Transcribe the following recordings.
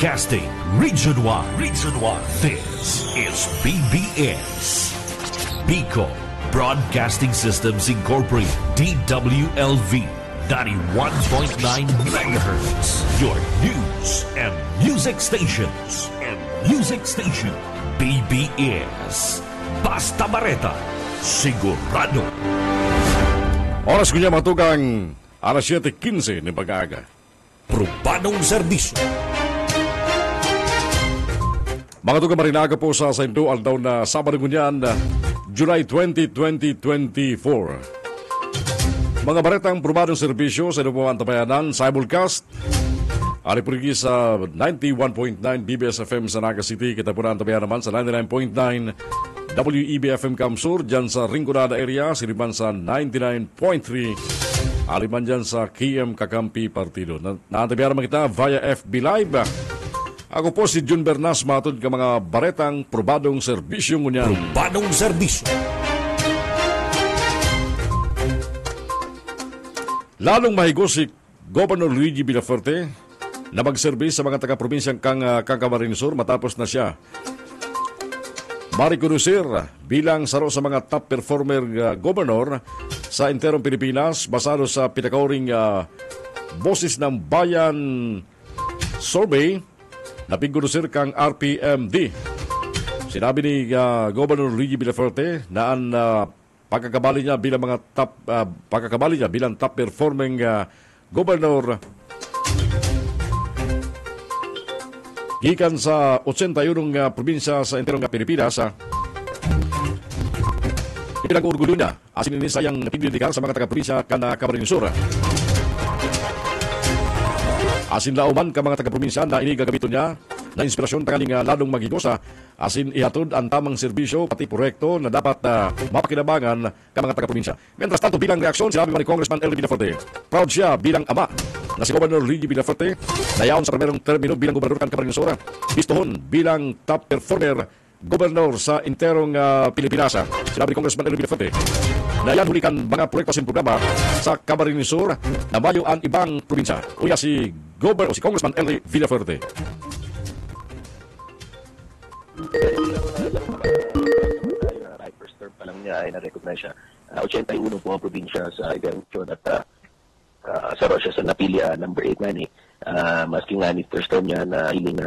Broadcasting Region 1. Region 1. This is BBS. Bicol Broadcasting Systems Incorporated. DWLV 91.9 MHz. Your news and music stations. BBS. Basta Bareta. Sigurado. Oras ko niya matugang alas 7:15 ng pag-aaga. Probanong serbisyo. Mga tugang marinaga po sa Saindo Aldaw na Sabado ngunyan, July 20, 2024. Mga baretang probadong serbisyo sa Inupuan Tabayanan, simulcast. Ari po sa 91.9 BBS FM sa Naga City. Kita po na ang tabayan naman sa 99.9 WEBFM Kamsur. Dyan sa Rinconada area, sinipan sa 99.3. Aliman dyan sa KM Kakampi Partido. Naantabihan naman kita via FB Live. Ako po si Jun Bernas, matod ka mga baretang probadong serbisyo ngunyan. Probadong serbisyo. Lalong mahigo si Governor Luigi Villafuerte na mag-service sa mga taga-probinsyang Camarines Sur matapos na siya marikonusir bilang saro sa mga top performer governor sa interong Pilipinas basado sa pinakauring Boses ng Bayan survey na pingonusir kang RPMD. Sinabi ni Governor Luigi Villafuerte na ang pagkakabali niya bilang top performing governor gikan sa 81 probinsya sa interong Pilipinas. Ipinag-urgulo niya asin ni sayang pinidikar sa mga taga-probinsya Camarines Sur. Asin lauman ka mga taga-probinsya na inigagamiton niya na inspirasyon tanggaling lalong magigosa asin ihatod ang tamang serbisyo pati proyekto na dapat mapakinabangan ka mga taga-probinsya. Mientras tanto, bilang reaksyon, sinabi ni Congressman Elvin Villafuerte, proud siya bilang ama na si Governor Luigi Villafuerte na yaon sa primerong termino bilang gobernador ng Camarines Sur, bistuhon bilang top performer gobernador sa interong Pilipinas. Sinabi ni Congressman Elvin Villafuerte na yan hulikan mga proyekto sin programa sa Camarines Sur na mayo ang ibang probinsya. Uya si Congressman Elvin Villafuerte. First term pa lang niya ay na-recognize siya. 81 po ang probinsya sa Iberosyon at saro siya sa napili number 8 nga ni. Maski nga ni first term niya na hiling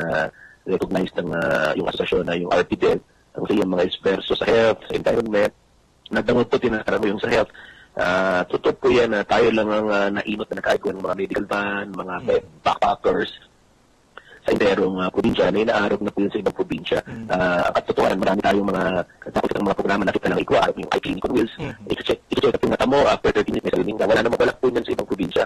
recognize ng yung asosasyon na yung RPDEL ang yung mga esperso sa health, sa environment. Nagdangod po tinatara mo yung sa health. Totoo po yan na tayo lang ang nainot na nakaiko ng mga medical van, mga backpackers sa interong probinsya na inaarap na po yun sa ibang probinsya. At totohanan, marami tayong mga tapos ng mga programa na kita lang ikuha, yung iClinic on Wheels. I-check at yung mata mo after 30 minutes may salining na wala na magwalak po yan sa ibang probinsya.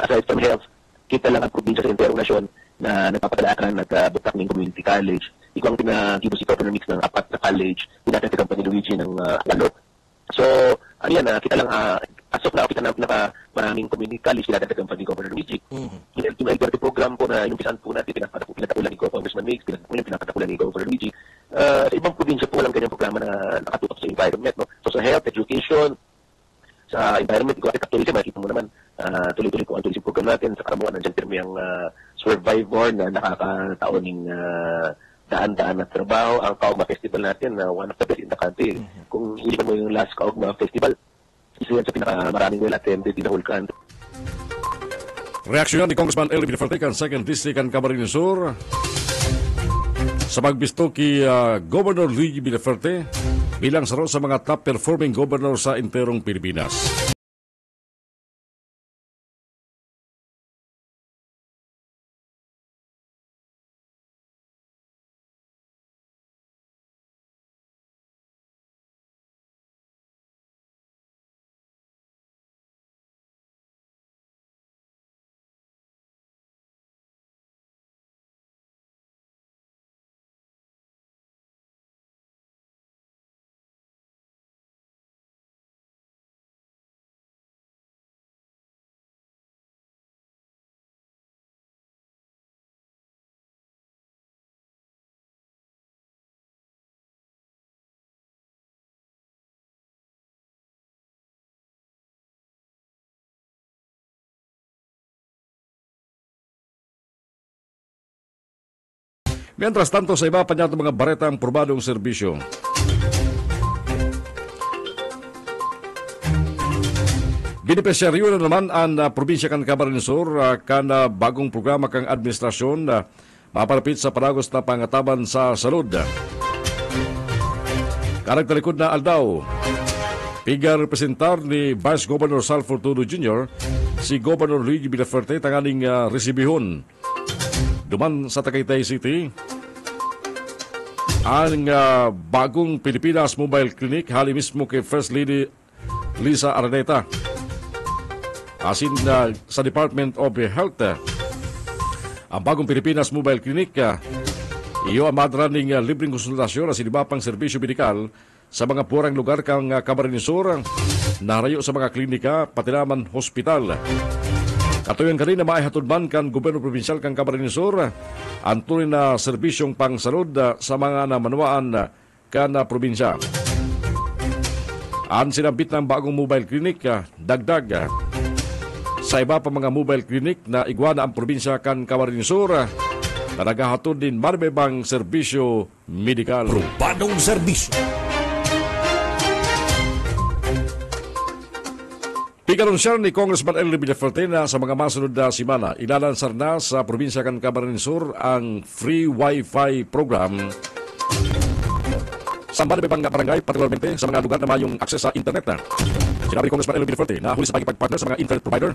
Aside from health, kita lang ang probinsya sa interong nasyon na nagpapadalakan at butak ng community college. Ikaw ang pinag-ibo si Governor Mix ng 4 na college, pinatag ang Luigi ng Alok. So, kita lang, as of now, kita na maraming community college, pinatag ang Governor Luigi. Yung Liberty program po na inumpisan po natin, pinatakulan ni Congressman Mix, pinatakulan ni Governor Luigi. Sa ibang probinsya po, walang ganyang programa na nakatutok sa environment. No? So, sa health, education, sa environment, ikaw at tourism, makikita mo naman, tuloy-tuloy po ang tourism program natin. Sa karamuan, nandiyan term yung survivor na nakakataoning daan-daan na trabaho. Ang Kaugma Festival natin, one of the best in the country. Kung hindi mo yung last Kaugma Festival, isa yan sa pinakamaraming well-attended in the whole country. Reaksyon ni Congressman Elvin Villafuerte kan 2nd District kan Camarines Sur sa magbisto kay Governor Luigi Villafuerte bilang saro sa mga top performing governor sa interong Pilipinas. Mientras tanto, sa iba pa niya mga baretang probadong serbisyo. Beneficiaryo na naman ang probinsya kan Camarines Sur kan bagong programa kang administrasyon mapalapit sa panagos na pangataban sa salud. Karagtalikod na aldaw, piga representar ni Vice Governor Sal Fortuno Jr. si Governor Luigi Villaferte tanganing resibihon. Duman sa Tagaytay City, ang bagong Pilipinas Mobile Clinic hali mismo kay First Lady Lisa Araneta. Asin sa Department of Health, ang bagong Pilipinas Mobile Clinic, iyo ang madraning libreng konsultasyon at sinibapang serbisyo medikal sa mga purang lugar kang Camarines Sur, narayo sa mga klinika, pati naman hospital. Katuyan ka rin na maihatod man kan gobyerno provinsyal kang Camarines Sur, ang tunay na serbisyong pangsalud sa mga namanwaan kan probinsya. Ang sinabit ng bagong mobile clinic, dagdag sa iba pa mga mobile clinic na igwana ang probinsya kan Camarines Sur na naghahatod din maribang serbisyo medikal. Probadong serbisyo. Pikanunsyan ni Congressman Elry Villaferte na sa mga masunod na simana, ilalansar na sa probinsya kan Camarines Sur ang free Wi-Fi program sa maribang barangay, particularmente sa mga lugar na mayong akses sa internet. Sinabi ni Congressman Elry Villaferte na huli sa pagpagpartner sa mga internet provider,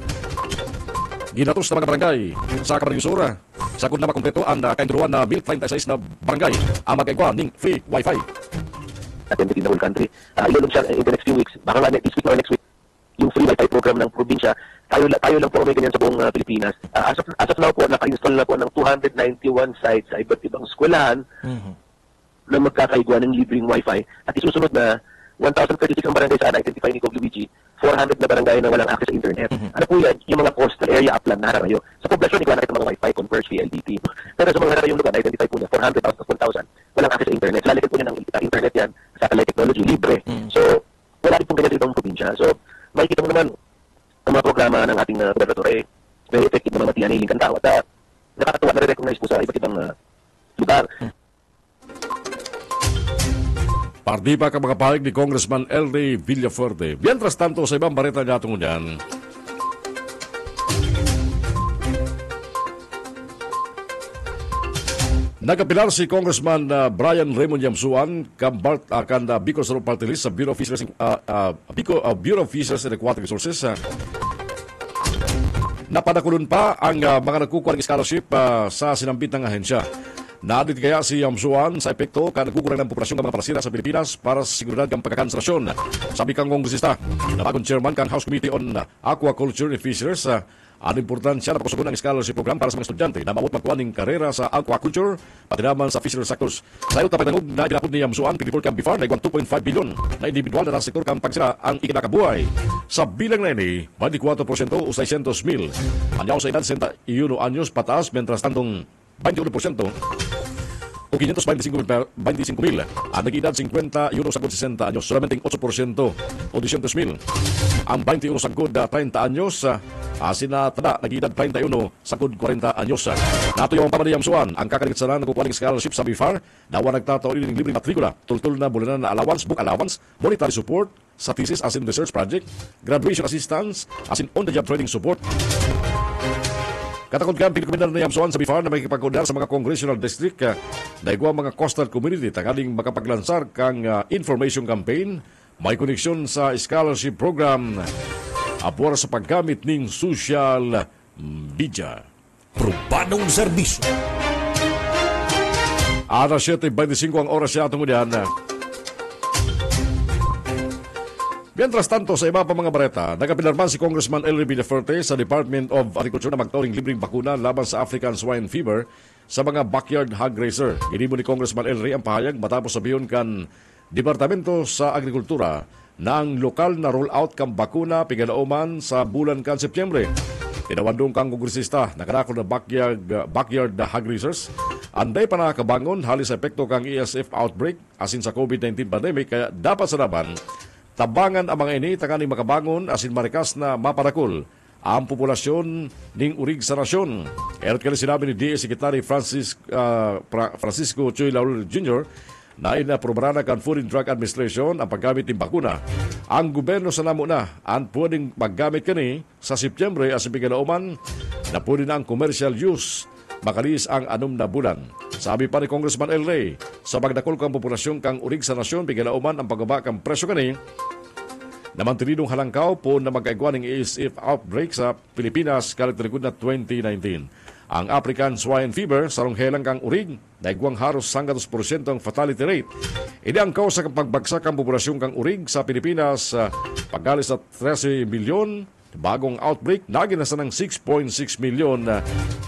ginatos sa mga barangay sa Camarines Sur, sakod na makumpleto ang kainturuan na 1036 na barangay ang magkaigwa ng free Wi-Fi. Attended in the whole country. Ilulog siya in the next few weeks. Baka nga this week or next week, yung free Wi-Fi program ng probinsya. Tayo lang po may ganyan sa buong Pilipinas. As of now po, naka-install na po ng 291 sites sa iba't ibang eskwelahan na magkakaigwa ng libreng Wi-Fi. At isusunod na 1,036 ang barangay sa na-identify ni Cog Luigi, 400 na barangay na walang access sa internet. Ano po yan? Yung mga coastal area upland na hararayo. Sa poblasyon, ikaw nakita mga Wi-Fi, Converge, PLDT. Pero sa mga hararayong lugar, na-identify po niya, 400,000 walang access sa internet. Lalagyan po niya ng internet yan, satellite technology, libre. So, wala rin pong ganyan itong probinsya. So, makikita mo naman, ang mga programa ng ating gobernador ay very effective na mamatiyan ng iling tao. At nakakatuwa na re-recognize po sa iba't ibang lugar. Pardi pa ka mga pahig ni Congressman Elry Villaferte. Mientras tanto, sa ibang barita niya tungo niyan, nagapilar si Congressman Brian Raymond Yamsuan kan Bicol Sur Party List sa Bureau of Fisheries and Aquatic Resources. Napadakulon pa ang mga nagkukuha ng scholarship sa sinambit ng ahensya. Naadit kaya si Yamsuan sa epekto ka nagkukurang ng populasyon ng mga palasira sa Pilipinas para sa seguridad ng pagkakanserasyon. Sabi kang kongresista na bagong chairman kang House Committee on Aquaculture and Fisheries, ang importansya na pagkusugon ng scholarship program para sa mga estudyante na maabot magkuha ng karera sa aquaculture pati naman sa fisheries sectors. Sa iyo tapay na ginapod ni Yamsuan, pinipol kang BIFAR na igwang 2.5 bilyon na individual na sektor kang pagsira ang ikinakabuhay. Sa bilang na ini, 24% o 600,000. Anyaw sa edad 61 anyos pataas, mientras tantong 21% o 525,000 ang nag-edad 50 euro sagod 60 anyos, solamente 8% o 200,000 ang 21 sagod 30 anyos, sinatada nag-edad 31 sagod 40 anyos. Nato yung pamanayang Yamsuan ang kakaligsanan ng kukuha ng scholarship sa BIFAR na nagtataon ng libreng matrikula, tultul na bulanan na allowance, book allowance, monetary support sa thesis as in research project, graduation assistance as in on-the-job training support. Katakot ka ang pinagkomendar na Yamsuan sa BIFAR na makikipagkundar sa mga congressional district na igwa mga coastal community tangaling makapaglansar kang information campaign may koneksyon sa scholarship program apor sa paggamit ng social media. Probadong serbisyo. Alas 7:25 ang oras siya tungo diyan. Mientras tanto, sa iba pa mga bareta, nagapinarman si Congressman Elry Villaferte sa Department of Agriculture na magtawing libreng bakuna laban sa African Swine Fever sa mga backyard hog raiser. Ginimo ni Congressman Elry ang pahayag matapos sabihin kan Departamento sa Agrikultura na ang lokal na rollout kang bakuna pigalauman sa bulan kan Setyembre. Tinawandong kang kongresista na kanakol na backyard hog raisers. Anday pa nakakabangon halis sa epekto kang ESF outbreak asin sa COVID-19 pandemic, kaya dapat sa laban tabangan ang mga ini tanganing makabangon asin marikas na maparakol ang populasyon ning urig sa nasyon. Erot kali sinabi ni DA Secretary Francisco Chuy Laurel Jr. na inaprobarana kan Food and Drug Administration ang paggamit ng bakuna. Ang gobyerno sa namo na ang pwedeng maggamit kani sa Setyembre as bigalauman na pwede na ang commercial use makalis ang 6 na bulan. Sabi pa ni Congressman El Rey, sa pagdakol kang populasyon kang urig sa nasyon, bigalauman ang pagbaba kang presyo kani naman tinidong halangkaw po na magkaigwa ng ASF outbreak sa Pilipinas kalit na 2019. Ang African Swine Fever, sarong helang kang urig, naigwang haros 100% ang fatality rate. Ini ang kausa ng pagbagsak ang populasyon kang urig sa Pilipinas paggalis sa 13 milyon, bagong outbreak, naginasa ng 6.6 milyon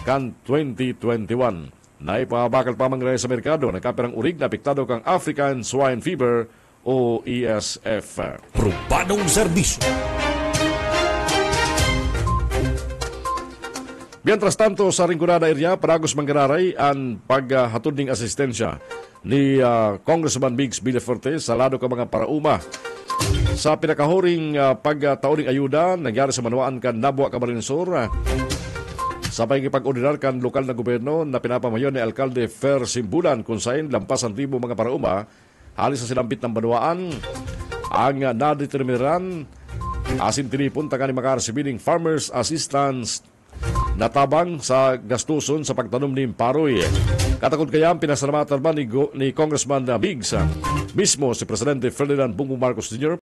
kan 2021. Naipabakal pa mga sa merkado, nagkapirang urig na apektado kang African Swine Fever o ESF. Probadong serbisyo. Mientras tanto, sa Rinconada area, paragos manggararay ang paghatod ng asistensya ni Congressman Migs Villafuerte sa lado ka mga parauma. Sa pinakahuring pagtaoning ayuda, nangyari sa Manawaan kan Nabwa, Camarinesor, sa pagkipag-ordinar kan lokal na gobyerno na pinapamayon ni Alkalde Fer Simbulan kung saan lampasan ribo mga parauma, halis sa silambit ng Manawaan, ang nadeterminan asin tinipon ka ni makaarsibining Farmers Assistance natabang sa gastuson sa pagtanom ni Paroy. Katakot kaya ang pinasalamatan ba ni Congressman Biggs mismo si Presidente Ferdinand Bongbong Marcos Jr.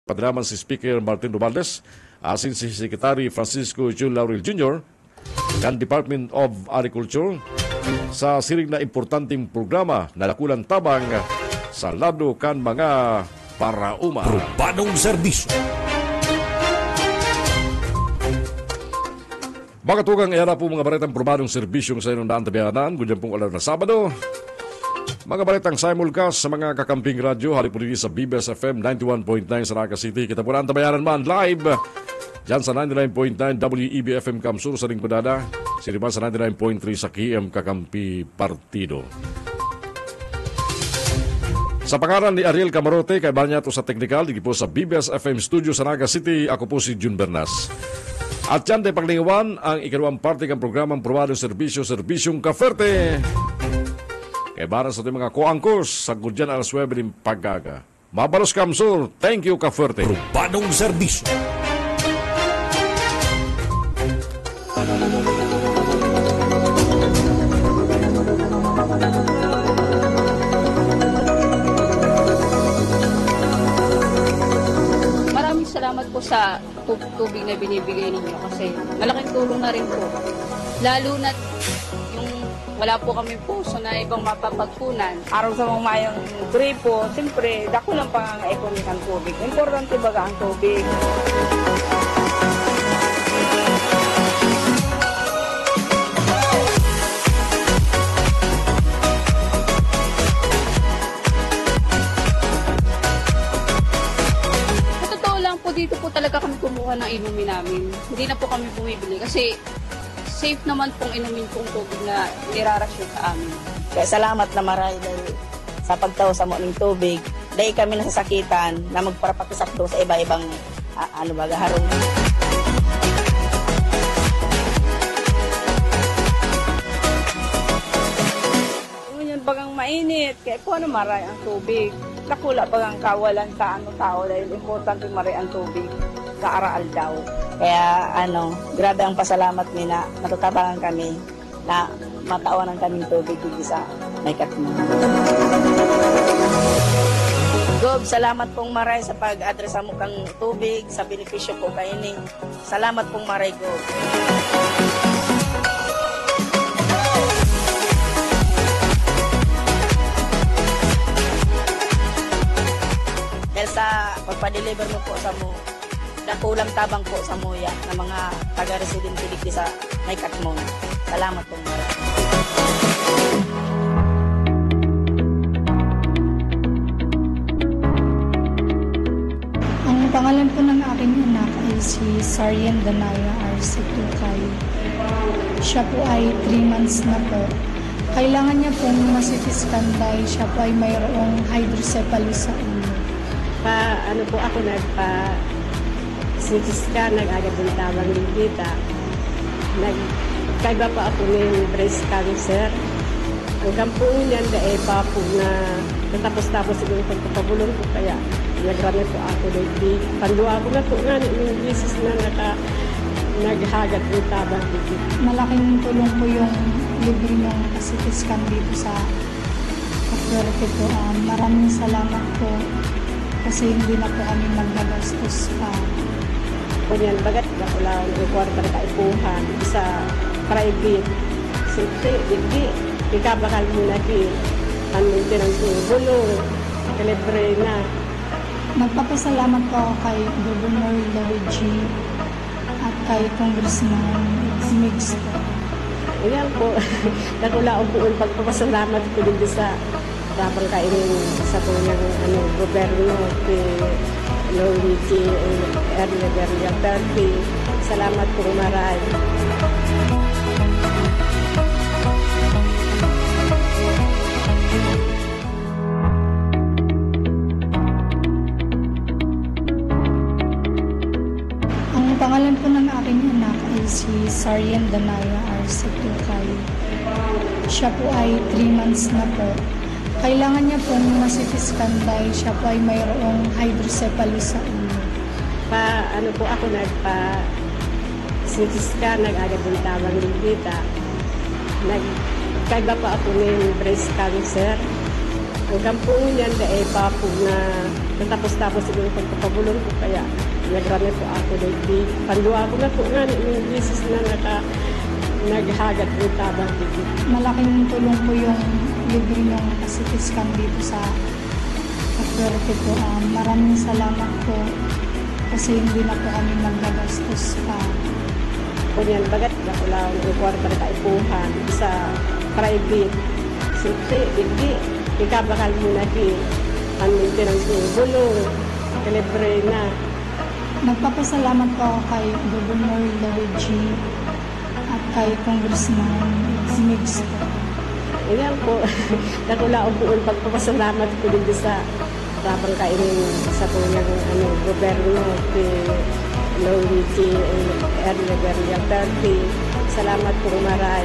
Padraman si Speaker Martin Romualdez, asin si Secretary Francisco Chuy Laurel Jr. ng Department of Agriculture sa siring na importanteng programa na lakulang tabang sa lado kan mga parauma. Probadong serbisyo. Mga tugang iyan po mga baretang probadong serbisyong sa inong daan tabihanan, gudyan pong alam na Sabado. Mga balitang simulcast sa mga kakamping radyo, hali po rin sa BBS FM 91.9 sa Naga City. Kita po na ang tabayaran man live dyan sa 99.9 WEB-FM Kamsur sa Rinconada, sinipan sa 99.3 sa KM Kakampi Partido. Sa pangalan ni Ariel Camarote, kay Banyato sa Teknikal, dito po sa BBS FM Studio sa Naga City, ako po si Jun Bernas. At yan tayo paglingawan ang ikalawang parte ng programang Probadong Serbisyo, Serbisyong Kaferte. Kaya barang sa ating mga koangkos, sagod dyan alas 9 ng paggaga. Mabalos Kamsur, thank you Kaferte. Probadong serbisyo. Maraming salamat po sa tubig na binibigay ninyo kasi malaking tulong na rin po. Lalo na wala po kami puso na ibang mapapagkunan. Araw sa mga mayang gripo, siyempre, dako lang pangangaipunin ang tubig. Importante baga ang tubig. Sa totoo lang po, dito po talaga kami kumuha ng inumin namin. Hindi na po kami bumibili kasi safe naman pong inumin pong tubig na nirarasyon sa amin. Kaya salamat na maray dahil sa pagtaw sa muning tubig. Dahil kami nasasakitan na magparapakisakdo sa iba-ibang harong. Yun bagang mainit, kaya po maray ang tubig. Nakula bagang kawalan sa tao dahil importante maray ang tubig sa araal daw. Kaya grabe ang pasalamat mi na natutabangan kami na matawan ng kaming tubig dito sa may Katmon. Gob, salamat pong maray sa pag-address mo kang tubig, sa benepisyo po kayo ni. Salamat pong maray, Gob. Dahil sa pagpa-deliver mo po sa mo, nakulang tabang po sa muya ng mga taga-residente dito sa may Katmon. Salamat pong maray. Ang pangalan po ng aking anak ay si Sarien Danaya R.C. Tukay. Siya po ay 3 months na po. Kailangan niya pong masitiskan dahil siya po ay mayroong hydrocephalus sa ulo. Ano po ako nagpa-sitiskan, nag-agad ng tawang ligita. Nagkaiba pa ako ng breast cancer. Ang kampuan niyan dahil pa po na natapos-tapos siguro pagpapabulong ko kaya nagrami po ako dahil pandua ko na po nga yung bisis na naghagat ng tabang ligit. Malaking tulong po yung libre ng kasitiskan dito sa Kapuerte po. Maraming salamat po kasi hindi na po kami magbagastos pa. Kunyan, bagat na ko lang yung kwarta na kaipuhan sa private. Siyempre, hindi. Ikabakal mo na ang maintenance ng bulong, kalibre na. Magpapasalamat po ako kay Governor Luigi at kay Congressman Migs po. Ayan po, nakulaon po ang pagpapasalamat ko din sa rabang kainin sa tunang gobyerno kay Luigi Ernesto Terpi. Salamat po maray. Ang pangalan po ng aking anak ay si Sarien Danaya R.C. Tukay. Siya po ay 3 months na po. Kailangan niya pong masitiskan dahil siya po ay mayroong hydrocephalus sa ulo. Ano po ako nagpa-sitiskan, nag-agad ng tawang ligita. Nagkaiba pa ako ng breast cancer. Ang kampuan niyan dahil pa po na natapos-tapos siguro pagpapabulong ko kaya nagrami po ako dahil pandua ko na po nga yung bisis na naghagat ng tabang ligit. Malaking tulong po yung libre ng kasitiskan dito sa Kapuerte po. Maraming salamat po kasi hindi na po kami magbagastos pa. Kunyan, bagat na ko lang yung kwarta na kaipuhan sa private. Siyempre, hindi. Ikabakal mo na ang maintenance ng bulong, kalibre na. Magpapasalamat po ako kay Governor Luigi at kay Congressman Migs po. Ayan po, nakulaon po ang pagpapasalamat ko din sa rabang kainin sa tunang gobyerno kay Luigi Ernesto Terpi. Salamat po maray.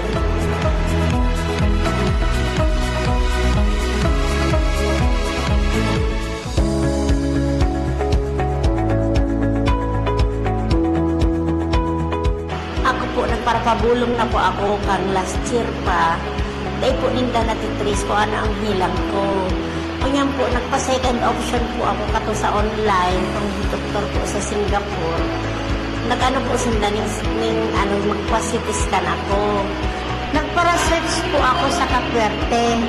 Ako po, nagparapabulong na po ako kang last year pa. Dahil po ninda natitris ko ano ang hilang ko. Kunyan po, nagpa-second option po ako kato sa online, kung doktor po sa Singapore. Nag-ano po sinda magpa-CT scan ako. Nagpara-search po ako sa Kapuerte.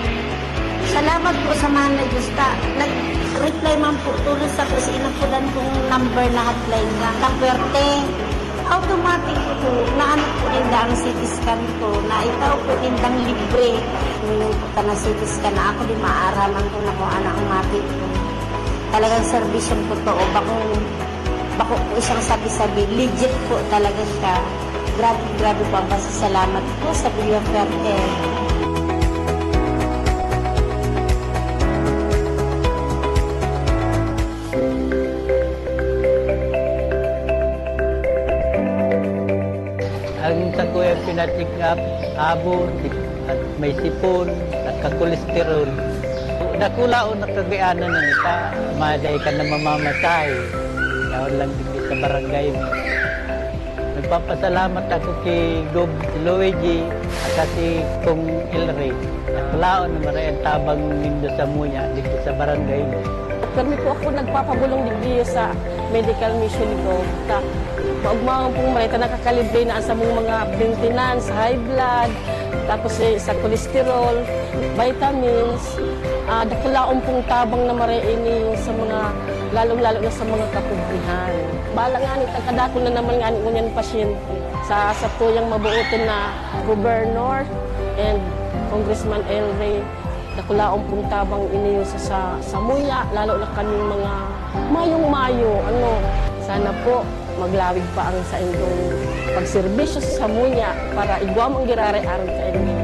Salamat po sa mga nag-gusta. Nag-reply man po tuloy sa kasi inapulan kong number na hotline na Kapuerte. Automatic po, naano po ninda ang CT scan ko, na ikaw po nindang libre. Nung po na CT scan na ako, di maaaraman ko na kung ano ang matik ko. Talagang servisyon ko to, o bako po isang sabi-sabi, legit po talaga siya. Grabe po ang pasasalamat po sa Kapuerte. Ang sa kuya pinatik up, abo, at may sipon, at kakolesterol. Nakulaon na kagayaanan na nita, maday ka na mamamatay. Yaon lang din sa barangay mo. Nagpapasalamat ako kay Gob Luigi at si Kong Elray. Nakulaon na maraming tabang nindo sa muya dito sa barangay. Kami po ako nagpapabulong digdi sa medical mission ko. Maugmahon pong marita nakakalibre na sa mga maintenance, high blood, tapos sa cholesterol, vitamins, dakulaon pong tabang na mariini sa mga, lalong-lalo na sa mga kapubrihan. Bala nga ni, kadako na naman nga ni unyan pasyente. Sa tuyang mabuotin na Governor and Congressman Elray, dakulaon pong tabang ini sa muya, lalo na kaming mga mayong-mayo. Sana po maglawig pa ang sa inyong pagserbisyo sa muya para igwam ang girare-aron sa inyo.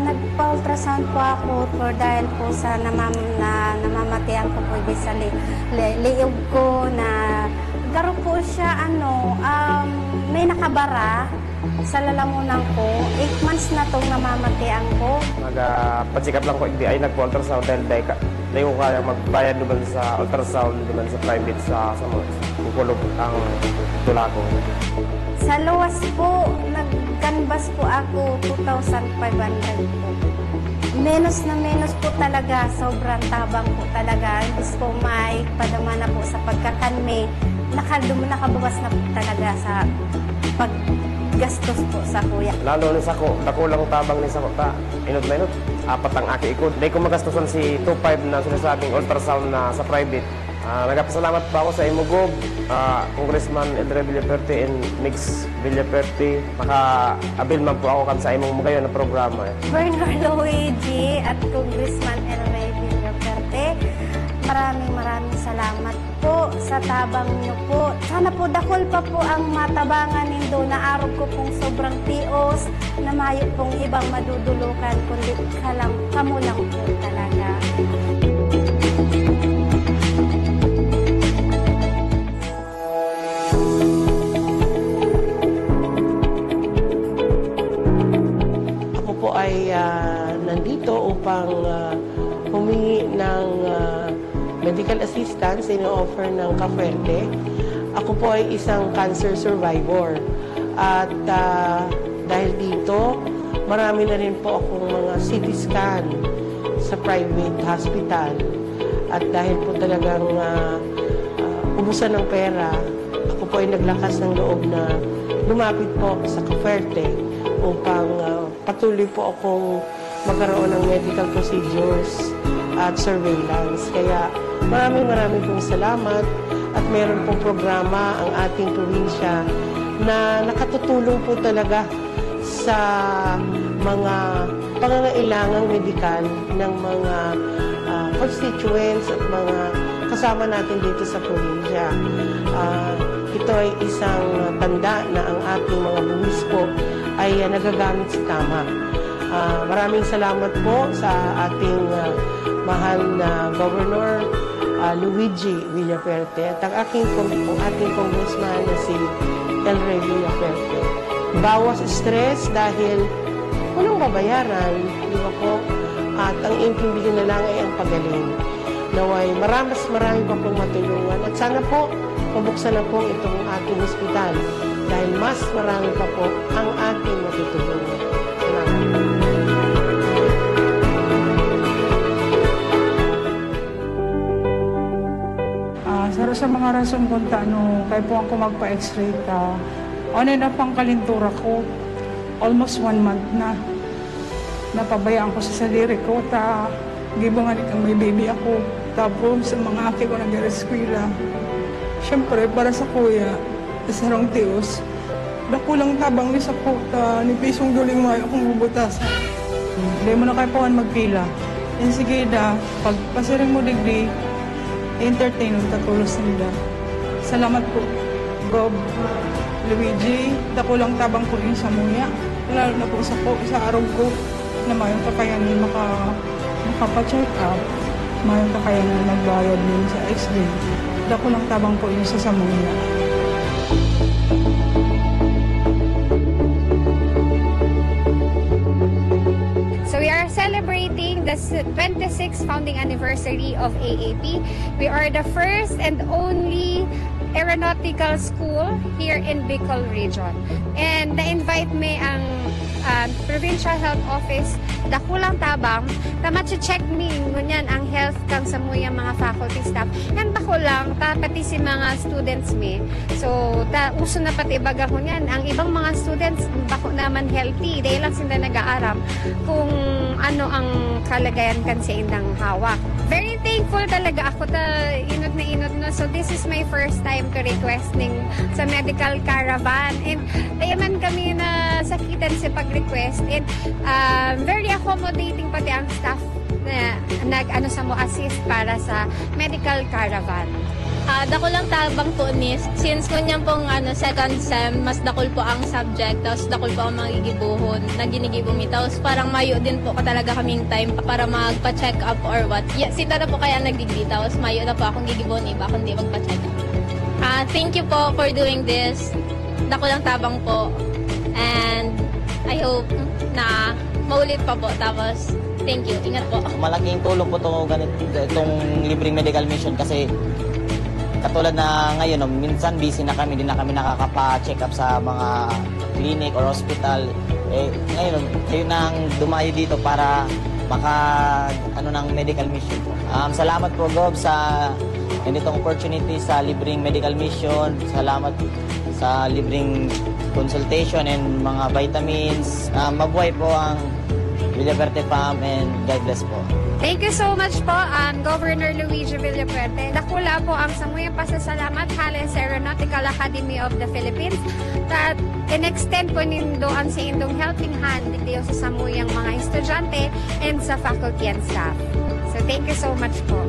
Nagpa-ultrasound po ako dahil po sa namamatian ko po sa liog ko na garo po siya may nakabara sa lalamunan ko. 8 months na itong namamatian ko. Nagpa-check up lang ko, hindi ay nagpa-ultrasound dahil di ko kaya magbayad naman sa ultrasound naman sa private sa kukulog ang tula ko. Sa luwas po, nag-canvas po ako 2,500 po. Menos na menos po talaga, sobrang tabang po talaga. Imbis po may padama na po sa pagkakanmi, nakabawas na po talaga sa paggastos po sa kuya. Lalo ni Sako, nakulang tabang ni Sako ta. Inod na inod, 4 ang aki ikot. Di ko magastusan si 2,500 na sinasabing ultrasound na sa private. Nagpasalamat pa ako sa Imugob, Congressman Elray Villaperte and Mix Villaperte. Maka-abil man po ako kan sa imong magayon na programa. Governor Luigi at Congressman Elray Villaperte, maraming salamat po sa tabang niyo po. Sana po dakol pa po ang matabangan nindo na araw ko pong sobrang tios na mayo pong ibang madudulukan kundi kamo lang po talaga. Ay nandito upang humingi ng medical assistance ino-offer ng Kafuerte. Ako po ay isang cancer survivor at dahil dito marami na rin po akong mga CT scan sa private hospital at dahil po talagang ubusan ng pera, ako po ay naglakas ng loob na lumapit po sa Kafuerte upang patuloy po akong magkaroon ng medical procedures at surveillance. Kaya maraming pong salamat at meron pong programa ang ating probinsya na nakatutulong po talaga sa mga pangangailangang medikal ng mga constituents at mga kasama natin dito sa probinsya. Ito ay isang tanda na ang ating mga buwis po ay nagagamit sa tama. Maraming salamat po sa ating mahal na Governor Luigi Villaperte at ang ating congressman na si Elray Villaperte. Bawas stress dahil walang babayaran, di ba po? At ang impibigyan na lang ay ang pagaling. Naway marami pa pong matulungan at sana po pabuksan na po itong ating hospital dahil mas marami pa po ang ating matutulungan. Salamat. Sa mga rasong kunta, kaya po ako magpa-x-ray ta. Na pang kalintura ko, almost 1 month na. Napabayaan ko sa saliri ko, gibangan ikang may baby ako. Tapos sa mga ate ko nag-reskwila. Siyempre, para sa kuya, sa sarong tios, nakulang tabang ni sa puta, ni pisong duling mayo akong bubutasan. Hindi mo na kayo po magpila. Yan sige pag pasiring mo digdi, entertain ang tatulos nila. Salamat po, Gob Luigi. Dakulang tabang ko rin sa muya. Lalo na po sa araw ko na mayroong kakayanin makapacheck up. Mayroong kakayanin magbayad din sa x-ray. Dakulang tabang po yun sa muya. So we are the 26th founding anniversary of AAP. We are the first and only aeronautical school here in Bicol region. And na-invite me ang Provincial Health Office Dakulang Tabang ta check me ngunyan ang health kang sa mga faculty staff and Dakulang pati si mga students me. So uso na pati baga ngunyan ang ibang mga students bako naman healthy dahil lang sila nag-aaram kung ano ang kalagayan kan sa indang hawak. Very thankful talaga ako inot na inot no. So this is my first time to requesting sa medical caravan and tayaman kami na sakitan sa pag-request and very accommodating pati ang staff na sa mo assist para sa medical caravan. Dako lang tabang po ni since kunyan pong second sem mas dakol po ang subject tapos dakol po ang magigibuhon na ginigibo mi tapos parang mayo din po talaga kaming time para magpa-check up or what. Sita na po kaya nagdigdi tapos mayo na po akong gigibuhon iba kundi magpa-check up. Thank you po for doing this. Dako lang tabang po and I hope na maulit pa po tapos thank you. Ingat po. Malaking tulong po itong libreng medical mission kasi katulad na ngayon, minsan busy na kami, hindi na kami nakakapa-check up sa mga clinic or hospital. Ngayon, kayo nang dumayo dito para ng medical mission. Salamat po, Gob, sa ganitong opportunity sa libreng medical mission. Salamat sa libreng consultation and mga vitamins. Mabuhay po ang Villapuerte Farm and God bless po. Thank you so much po, Governor Luigi Villapuerte. Dakula po ang samuyang pasasalamat halin sa Aeronautical Academy of the Philippines that in-extend po nindo ang sa indong helping hand dito sa samuyang mga estudyante and sa faculty and staff. So thank you so much po.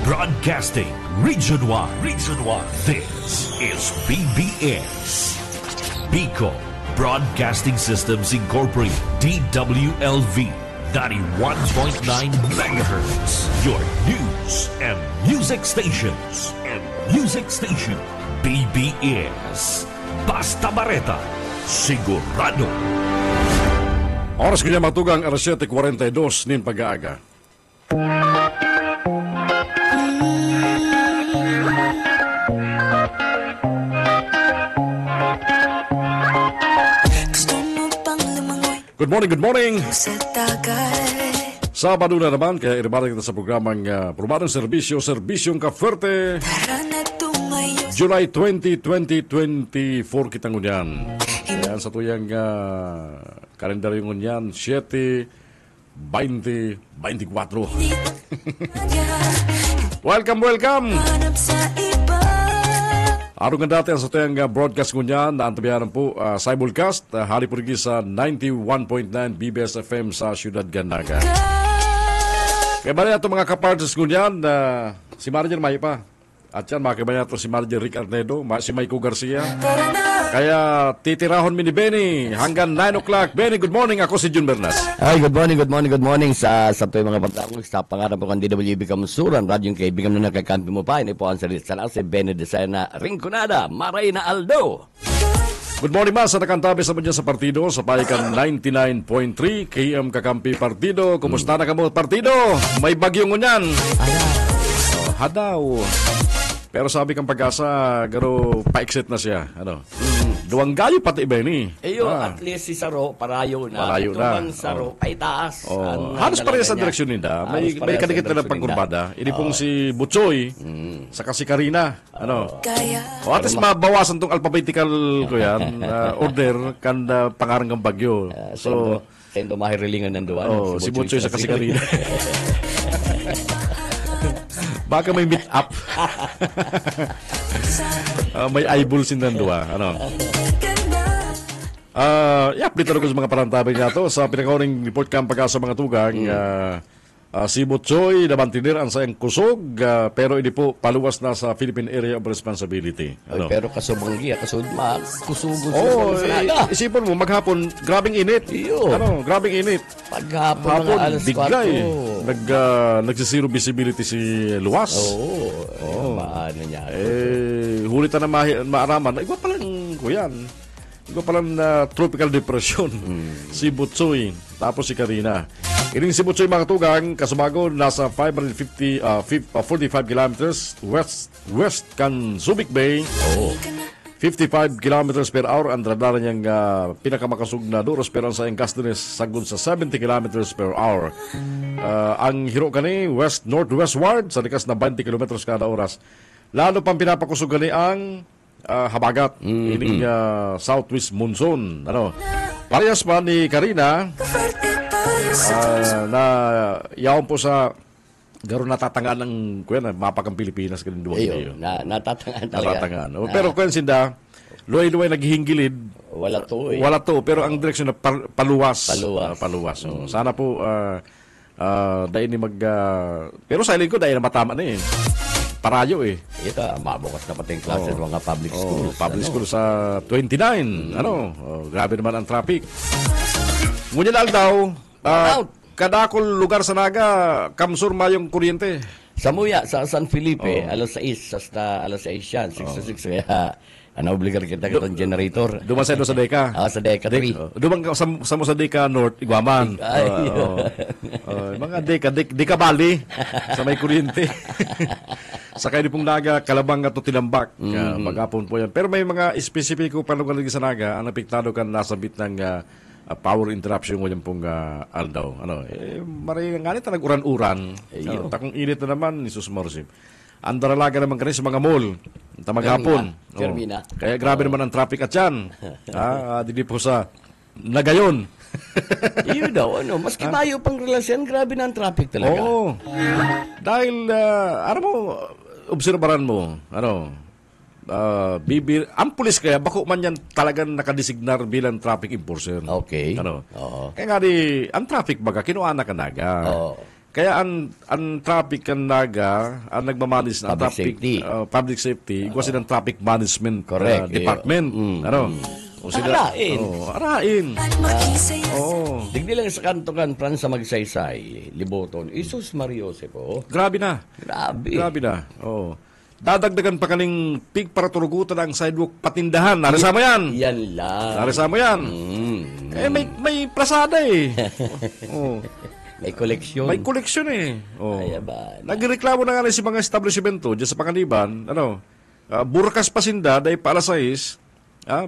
Broadcasting Region 1. This is BBS. Bicol Broadcasting Systems Incorporated, DWLV, 91.9 MHz. Your news and music stations. BBS. Basta Bareta, sigurado. Oras kanya matugang alas 7:42 nin pag-aaga. Good morning. Sabado na naman, kaya iribalik kita sa programang Probadong Serbisyong Kaferte. July 20, 2024 kitang ngunyan. Ayan, sa tuyang kalendaryo ngunyan, 7, 20, 24. Welcome! Arong nga dati ang sa tuyang broadcast ngunyan na antabihanan po simulcast hali po rin sa 91.9 BBS FM sa Ciudad Ganaga. Kaya ba na ito mga kapartners ngunyan si Marjan May pa. At yan makibaya ito si Marjan Rick Arnedo, si Maiko Garcia. Kaya titirahon mi ni Benny hanggang 9 o'clock. Benny, good morning. Ako si Jun Bernas. Ay, good morning sa tuwing mga pagkakong sa pangarap po kang DWB Kamusuran. Radyong kaibigan na nakakampi mo pa. Ini po ang salita si Benny Desayna Rinconada, Maray na Aldo. Good morning ma, sa nakantabi sa mga sa partido, sa payakan 99.3 KM Kakampi Partido. Kumusta na kamo partido? May bagyong ngunyan. Hadaw. Pero sabi kang Pag-asa, garo pa-exit na siya. Duwang gayo pati iba ni. At least si Saro, parayo na. Itong Saro, ay taas. Halos pareha sa direksyon nila. May kadikit na ng pagkurbada. Ini pong si Butchoy, saka si Karina. At least mabawasan tong alphabetical ko yan, order, kan pangarang ng bagyo. So, sendo mahirilingan ng duwan. Si Butchoy saka si Karina. Baka may meet up. May eyeballs in dua. Update ko sa mga parantabay nga to. Sa pinakauning report kang Pag-asa mga tugang, si Butchoy namantinir ang sayang kusog, pero hindi po paluwas na sa Philippine Area of Responsibility. Pero kasubanggi, kusugod. Isipon mo, maghapon, grabing init. Grabing init. Paghapon mga alas 4. Bigay. Nagsisiro visibility si Luwas. Paano niya? Hulitan na maaraman. Iba palang kuyan. Ito palang tropical depression. Si Butsoy, tapos si Karina. Ining si Butsoy mga tugang, Kasumago, nasa 45 kilometers west kan Subic Bay. 55 kilometers per hour ang radar niyang pinakamakasug na duros pero ang sa Encastones sagod sa 70 kilometers per hour. Ang hiro kani west-northwestward sa likas na 20 kilometers kada oras. Lalo pang pinapakusog kani ang habagat, ining southwest monsoon. Parehas pa ni Karina na yaon po sa garo natatangaan ng mapakang Pilipinas kanin duwag Ayo, natatangaan talaga. Natatangaan. Pero kung sinda, luay-luay naghihingilid. Wala to eh. Wala to, pero ang direksyon na paluwas. Paluwas. So, sana po, dahil ni pero sa ilin ko, dahil na matama na eh. Parayo eh. Ito, mabukas na pati yung classes ng mga public schools. Public school sa 29. Grabe naman ang traffic. Ngunyan lang daw, kadakol lugar sa Naga, kamsur mayong kuryente. Sa Muya, sa San Felipe, alas 6, hasta alas 6 yan, 6 to 6. Kaya, obligar kita kitang generator. Duman sa sa Deka. Sa Deka 3. Duman sa mo sa Deka North, Iguaman. Mga Deka Bali, sa may kuryente. Sa kayo pong Naga, Kalabang at Tinambak. Magapon po yan. Pero may mga espesipiko pa lugar sa Naga, ang napiktado kan nasabit ng power interruption mo yung pong aldaw. Maray nga nito nag-uran-uran. Takong init na naman, Isus Morsip. Andaralaga naman kanina sa mga mall. Maghapon. Kaya grabe naman ang traffic at yan. Dili po sa Nagayon. Iyo daw, maski mayo pang relasyon, grabe na ang traffic talaga. Dahil, obserbaran mo, ang pulis kaya, bako man yan talagang nakadesignar bilang traffic enforcer. Okay. Kaya nga ang traffic baga, kinuha na kanaga. Kaya ang traffic kan Naga, ang nagmamanis na public safety, kasi ng traffic management department. Arain. Digdi lang sa kanto kan Fransa Magsaysay, Liboton. Isus Mariose po. Grabe na. Dadagdagan pa kaning pig para turugutan ang sidewalk patindahan. Narisama yan. Yan lang. Narisama yan. May prasada eh. May koleksyon. May koleksyon eh. Nagreklamo na nga si mga establishmento dyan sa Panganiban, burkas pasinda dahil pa alas 6,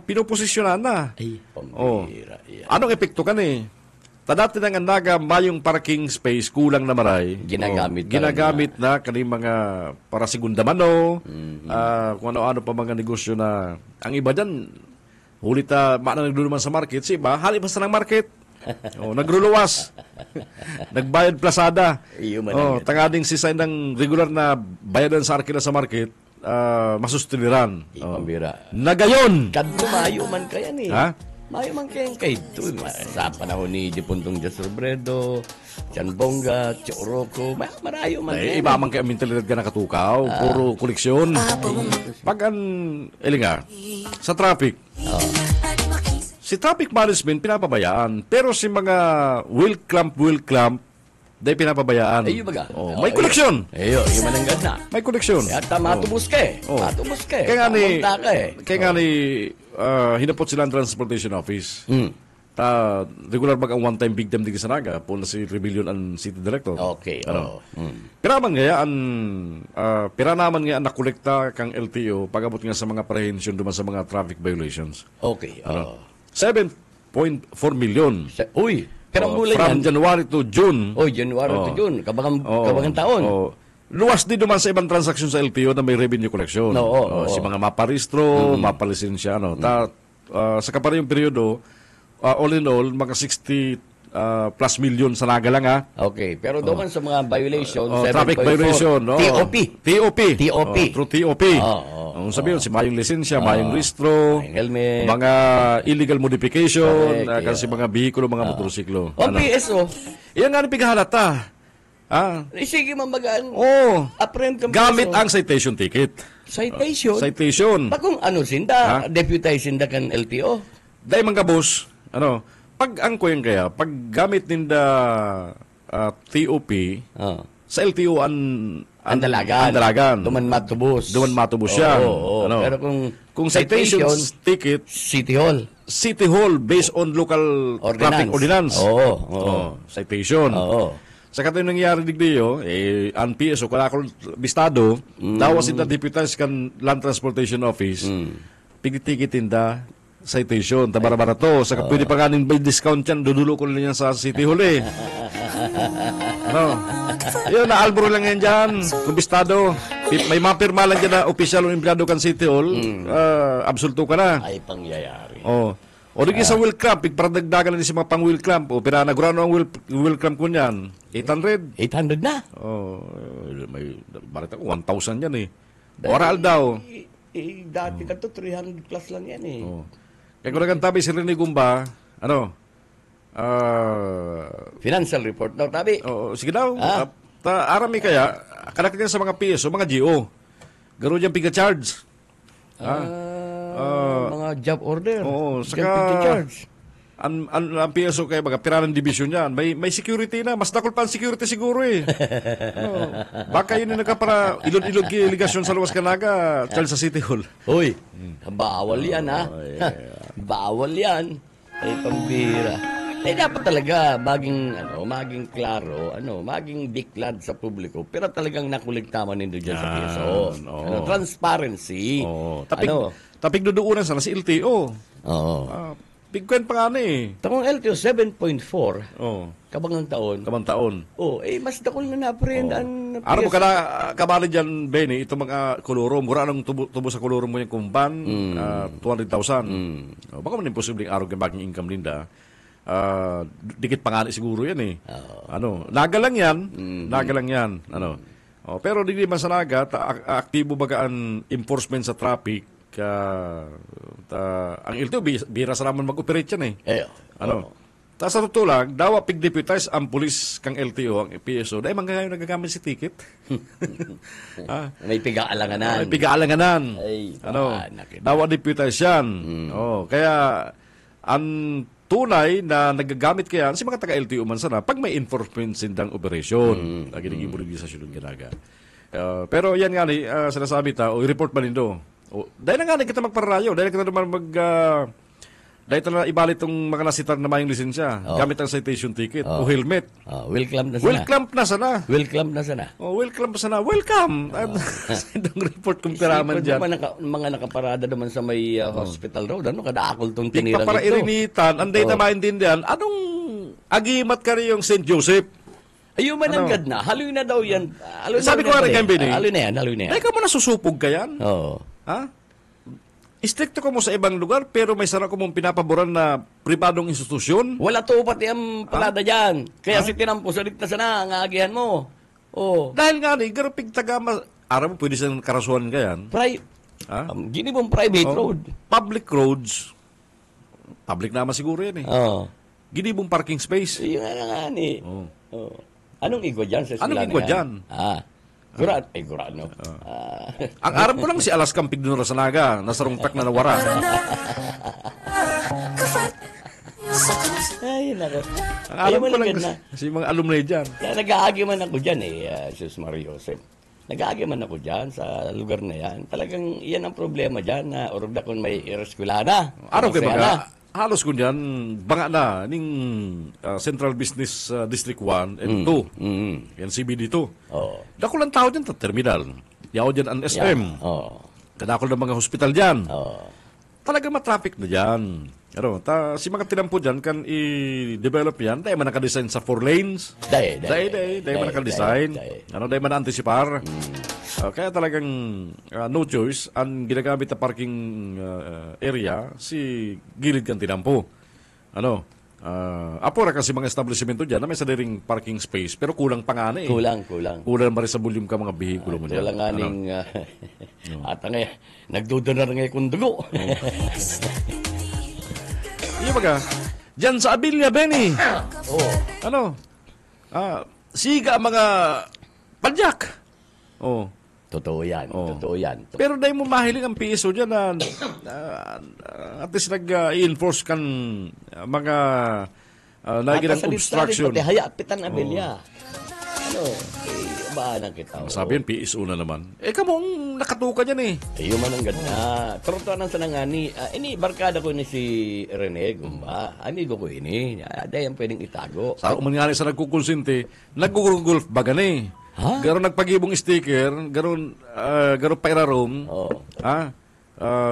pinoposisyonan na. Ay, pambira. Anong epekto ka ni? Tadati ng Naga, mayong parking space, kulang na maray. Ginagamit na kaning mga para segunda mano, kung ano-ano pa mga negosyo na, ang iba dyan, hulit maana nagduduman sa market, si iba, hali basta ng market. Nagruluwas. Nagbayad plasada. Tangading sisay ng regular na bayadan sa arkila sa market, masustiniran. Nagayon! Kadto mayo man kaya ni. Mayo man kaya kay ito. Sa panahon ni Dipuntong Jasobredo, Chanbonga, Choroco, marayo man kaya. Iba man kaya mentalidad ka nakatukaw. Puro koleksyon. Pag sa traffic. Si traffic management pinapabayaan, pero si mga wheel clamp, dahil pinapabayaan. Ayun baga. May koleksyon. Ayun mananggad na. May koleksyon. At matubos ka eh. Matubos ka eh. Kaya nga ni hinapot sila ang Transportation Office. Regular bag ang one-time big time di sa Naga po na si Rebellion ang City Director. Okay. Pira naman nga nakolekta kang LTO pag-abot nga sa mga prehension duman sa mga traffic violations. Okay. 7.4 million. Uy, karang from January to June. January to June. Kabangang taon. Luwas din naman sa ibang transaksyon sa LTO na may revenue collection. Si mga maparistro, mapalisensya. Sa kaparehong periodo, all in all, mga 60 plus million sa Naga lang Okay, pero doon sa mga violations, traffic violation, TOP. Through TOP. Sabihin, si mayong lisensya, mayong restro, helmet, mga illegal modification, kasi mga bihikulo, mga motorsiklo. PSO. Iyan nga rin pigahalata. Sige, mamagaan. Gamit ang citation ticket. Citation. Bakong sinda, deputize sinda kan LTO? Dahil mga boss, pag ang kuyan kaya, pag gamit ninda TOP, sa LTO ang dalagan. Duman matubos siya. Pero kung citation ticket, City Hall. City Hall based on local traffic ordinance. Citation. Sa katong nangyari digdiyo, ang PSO, kung ako bistado, dawas ita deputize kan Land Transportation Office, pigitikitin da citation, tabara-bara to. Saka pwede pa ganin by discount yan, dudulo ko lang yan sa City Hall Yun, naalbro lang yan dyan, kung bistado. May mapirma lang dyan na official o empleyado kan City Hall, absolto ka na. Ay, pangyayari. O di sa wheel clamp, paradagdagan na si mga pang wheel clamp. O pira nagurano ang wheel clamp ko niyan. 800. 800 na? May barita ko 1,000 yan Oral daw. Dati ka to 300 plus lang yan Kaya kung nagantabi si Rene Gumba, financial report daw, tabi. Sige daw. Arami kaya, kanakagyan sa mga PSO, mga GO. Garo dyan piga-charge. Mga job order. Saka ang PSO kaya mga piranan division yan, may security na, mas dakol pa ang security siguro baka yun yung nagkapara ilod-ilod ligasyon sa luwas Kanaga sa City Hall. Uy, bawal yan bawal yan. Ay pambira. Dapat talaga maging klaro, maging diklad sa publiko, pero talagang nakuligtaman nindo dyan sa PSO. Transparency. Tapig duduunan sana si LTO. Bigkwen pa nga Takong LTO 7.4. Kabang taon. Mas dakol na na-apprehendan. Araw mo ka na kabali dyan, Benny, ito mga koloro. Mura nang tubo sa koloro mo yung kumban, 200,000. Baka man imposibleng araw kang baging income linda. Dikit pa nga siguro yan naga lang yan. Pero di man sa naga, aktibo baga ang enforcement sa traffic. Ang LTO, bira sa naman mag-operate yan sa totoo lang, dawa pig-deputize ang pulis kang LTO, ang PSO, dahil mga nagagamit si ticket. May piga-alanganan. Dawa deputize yan. Kaya, ang tunay na nagagamit kaya si mga taga-LTO man sana pag may enforcement sindang operation. Ginigibuligi sa syudong ginaga. Pero yan nga sinasabi i-report man nindo. Dahil na nga kita magpararayo, dahil kita naman dahil na ibalit itong mga nasitar na mayong lisensya. Gamit ang citation ticket o helmet. Welcome na sana. Welcome na sana. Welcome. Itong report kong piraman dyan. Mga nakaparada naman sa may hospital road. Kadaakol itong tinirang ito. Para irinitan, anday na maintindihan, anong agimat ka rin yung St. Joseph? Ayaw mananggad na. Haloy na daw yan. Sabi ko nga rin kambini. Haloy na yan. Dahil ka mo nasusupog ka yan? Istrikto ko mo sa ibang lugar, pero may sarap ko mong pinapaboran na pribadong institusyon. Wala to pati ang palada dyan. Kaya si tinampo sa na sana, ang aagihan mo. Dahil nga garapig tagama, araw mo pwede sa karasuhan ka yan. Gini mong private road. Public roads. Public naman siguro yan Gini mong parking space. Yung nga Anong igwa dyan sa Anong igwa dyan? Gurano. Ang aram ko lang si Alaskang Pignura sa naga, nasa rungtak na nawara. Ay, nako. Ang aram ko lang si mga alumni dyan. Nag-aagi man ako dyan Jesus Mario Joseph. Nag-aagi man ako dyan sa lugar na yan. Talagang yan ang problema dyan na urog na kung may ireskwilada. Araw kayo halos ko dyan, banga na, ning Central Business District 1 and 2. Yan CBD 2. Dako lang tao dyan, terminal. Yaw dyan ang SM. Kadakol ng mga hospital dyan. Talaga matraffic na dyan. Si mga tinampo dyan, kan i-develop yan, dahil man nakadesign sa 4 lanes. Dahil man nakadesign. Dahil man anticipar. Kaya talagang no choice ang ginagamit na parking area si gilid kang tinampo. Apora kasi mga establishmento dyan na may sariling parking space pero kulang pa nga na Kulang ba rin sa volume ka mga bihikulo mo dyan? Kulang nga ning ata nga nagdudunar nga kung dugo. Iya baga, dyan sa Abilia, Benny. Siga mga padyak. Totoo yan. Pero dahil mo mahiling ang PSO dyan na at least nag-i-enforce kan mga naging obstruction. Pati hayapitan Abilia. baanan kita. Sabi yan, PSO na naman. Kamong nakatuka dyan eh. Ayun man ang ganda. Turutuan sa nangani. Ini, barkada ko ni si Rene Gumba. Amigo ko ini. Dayan pwedeng itago. Sa umanyari sa nagkukonsinti, nag-golf ba gani? Garon nagpagibong sticker, garon pairarom.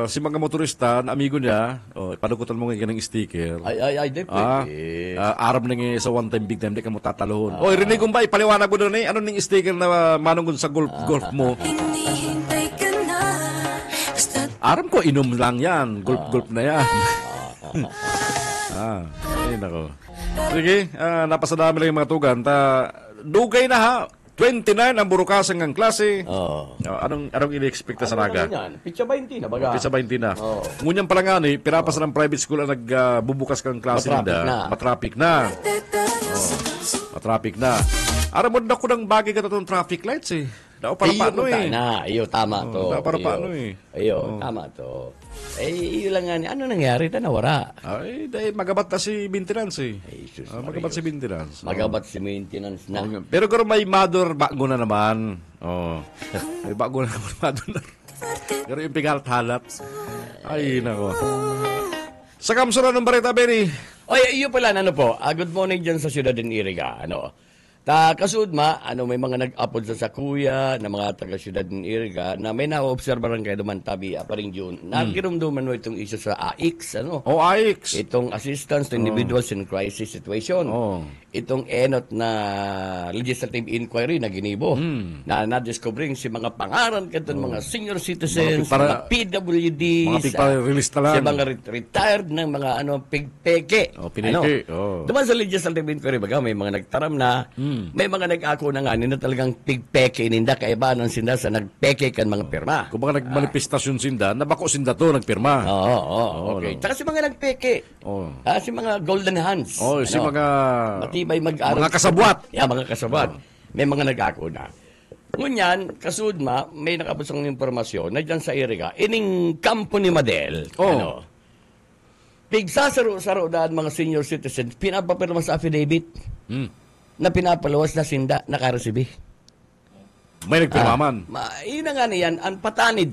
Si mga motorista, na amigo niya, panukutan mo nga ng sticker. Ay, di pwede. Arab na nga sa one time, big time, di ka mo tatalon. Rene Gumba, ipaliwanag mo doon ano ning sticker na manungkot sa golf mo? Aram ko, inom lang yan. Golf na yan. Ay, nako. Sige, napasadami lang yung mga tugan. Dugay na ha. 29 ang burukasan ng klase. Anong ini-expect sa naga? Pitsa 20 na baga. Pitsa 20 na. Ngunyan pala nga ni, pirapas ng private school ang nagbubukas kang klase nila. Matraffic na. Matraffic na. Aram mo na ko ng bagay ka itong traffic lights eh. Dao para paano eh. Iyo, tama to. Dao para paano eh. Iyo, tama to. Iyo lang nga ni. Ano nangyari? Nawara. Ay, dahil magabat na si maintenance eh. Magabat si maintenance. Magabat si maintenance na. Pero kung may mother, bago na naman. May bago na naman mother. Pero yung pingalat-halat. Ay, nako. Sa kamsura ng Bareta, Benny. Iyo pala, ano po. Good morning dyan sa Ciudad de Iriga. Kasudma, may mga nag-upload sa Sakuya na mga taga-Ciudad de Iriga na may na-obserbaran kayo naman tabi paring June. Nakirumduman mo itong isa sa AIX, AIX. Itong Assistance to Individuals in Crisis Situation. Itong ENOT na Legislative Inquiry na ginibo. Na na-discovering si mga pangaran katong mga senior citizens, mga PWDs, mga si mga retired ng mga pigpeke. Pinike. Duman sa Legislative Inquiry, baga, may mga nagtaram na may mga nag-ako na nga na talagang pigpeke ininda kaiba ng sinda sa nagpeke kan mga pirma. Kung mga nagmanifestasyon sinda, nabako sinda to nagpirma. Okay. Tsaka si mga nagpeke. Si mga golden hands. Si mga matibay mag-aral. Mga kasabwat. Mga kasabwat. May mga nag-ako na. Ngunyan, kasudma, may nakapusang impormasyon na dyan sa Iriga, ining kampo ni Madel, pigsasaro-saro daan mga senior citizens, pinapapirma sa affidavit. Na pinapaluwas na sinda nakaresibi. May nagpirmaman. Yun na nga niyan, ang patanid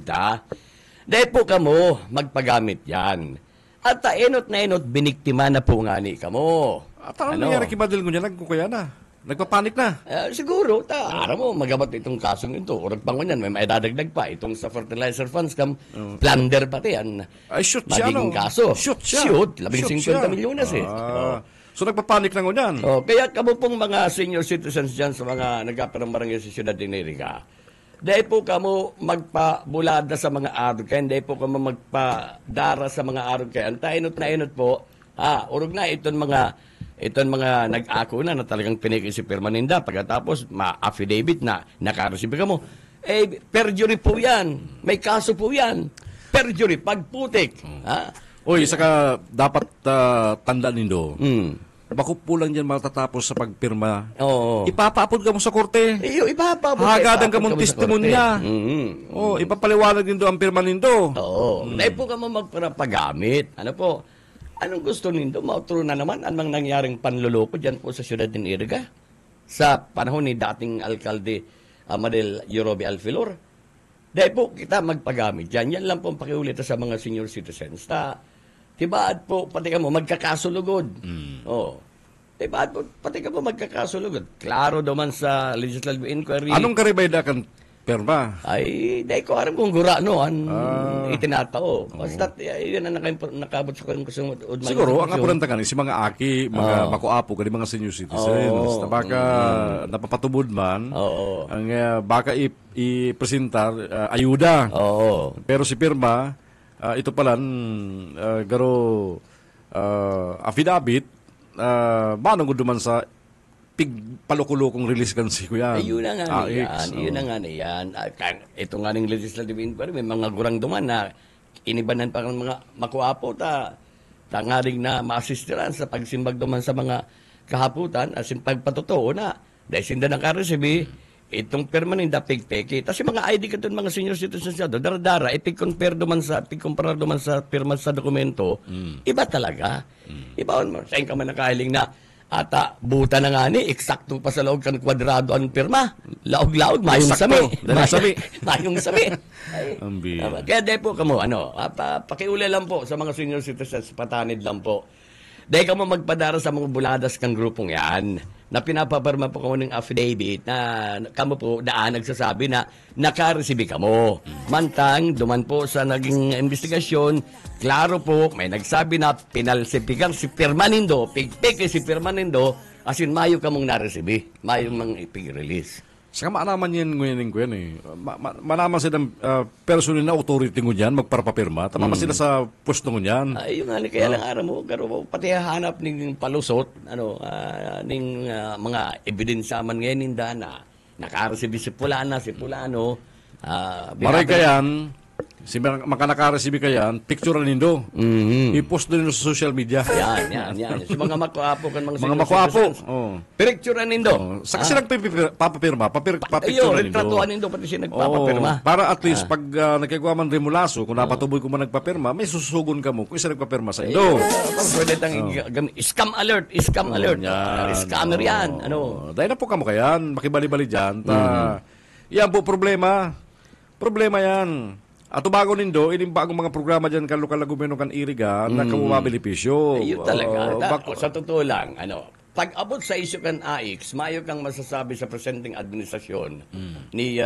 dahil po kamo magpagamit yan. At enot na enot, biniktima na po nga ni kamo. At ano nangyari kibadil ko niya, nagkukaya na. Nagpapanik na. Siguro, araw mo, magabat itong kasong ito. Urag pa ngunyan, may maidadagdag pa. Itong sa fertilizer funds, plunder pati yan. Ay, shoot siya, magiging kaso. Shoot siya. Shoot, 50 milyones eh. So nagpapanik na ngunyan. Kaya kamo pong mga senior citizens dyan sa mga nagkaparang barangay sa Ciudad de Iriga, dahil po kamo magpabulada sa mga arog kayo, dahil po kamo magpadara sa mga arog kayo. Ang tainot na inot po, urog na itong mga nag-ako na talagang pinikisip permaninda. Pagkatapos, ma-affidavit na nakareceive ka mo. Perjury po yan. May kaso po yan. Perjury, pagputik. Saka dapat tandaan nindo. Bako po lang yan matatapos sa pagpirma. Ipapaapod ka mo sa korte. Ipapapod. Hagadan ka mong testimonya. Ipapaliwanag nindo ang pirma nindo. Dahil po ka mo magpagamit. Anong gusto nindo? Mauturo na naman anong nangyaring panluloko dyan po sa Ciudad de Iriga. Sa panahon ni dating alkalde Amadel Yorobe Alfilor. Dahil po kita magpagamit dyan. Yan lang po ang pakiulit sa mga senior citizens. Tibaad po, pati ka mo, magkakasulugod. Tibaad po, pati ka mo, magkakasulugod. Klaro naman sa legislative inquiry. Anong karibay da kan perma? Ay, dahil ko aram kung gura, itinatao. Basta, yun ang nakabot sa kong kusang udman. Siguro, ang apulantagan, si mga aki, mga makuapo, kani mga senior citizens, na baka napapatubod man, ang baka i-presentar, ayuda. Pero si pirma, ito pala, garo affidavit, manong duman sa palukulukong release kan si Kuya. Yun na nga yan. Ito nga ng legislative inquiry, may mga gurang duman na inibanan pa ng mga makuapo nga rin na ma-assistiran sa pagsimbag duman sa mga kahaputan as in pagpatotoo na. Dahil sinda nakareceive, itong permanent pigpeke. Tapos yung mga ID ka mga senior citizens siya doon, dara-dara, pig-compare duman sa pirma sa dokumento, iba talaga. Iba mo, saan ka man nakahiling na At buta na nga ni, eksakto pa sa loob kan kwadrado ang pirma. Laog-laog, mayong sami. Mayong sami. Kaya di po kamo, pakiuli lang po sa mga senior citizens, patanid lang po. Dahil ka mo magpadara sa mga buladas kang grupong yan, na pinapaparma po kamo ng affidavit na kamo po daan nagsasabi na nakareceive kamo. Mantang, duman po sa naging investigasyon, klaro po, may nagsabi na pinalsipigang si Permanindo, pigpik si Permanindo, asin mayo kamong nareceive, mayo mang ipig-release. Saka maanaman yan ngayon eh. Manaman silang personal na authority mo yan, magparapapirma. Tama sila sa pwesto mo yan. Yung nga, kaya lang araw mo, pati hanap ng palusot, ng mga ebidensya man ngayon ninda na nakareceive si Pulano. Maray ka yan, makanakareceive ka yan, picture nindo. I-post nindo sa social media. Yan. Si mga makuapo kan mga makuapo. Picture nindo. Saka silang papapirma, papicture nindo. Retratuan nindo pati siya nagpapapirma. Para at least pag nagkagawa man remulaso, kung napatuboy ko man nagpapirma, may susugon ka mo kung isa nagpapirma sa indo. Pwede tang scam alert. Scammer yan. Dahil na po kamo kayan, makibali-bali dyan. Yan po problema yan. At bago nindo, ining bagong mga programa dyan kan lokal na gobyerno kan Iriga na kamumabilipisyo. Ayun talaga. Sa totoo lang, pag abot sa isyu kan AIX, mayo kang masasabi sa presenting administrasyon ni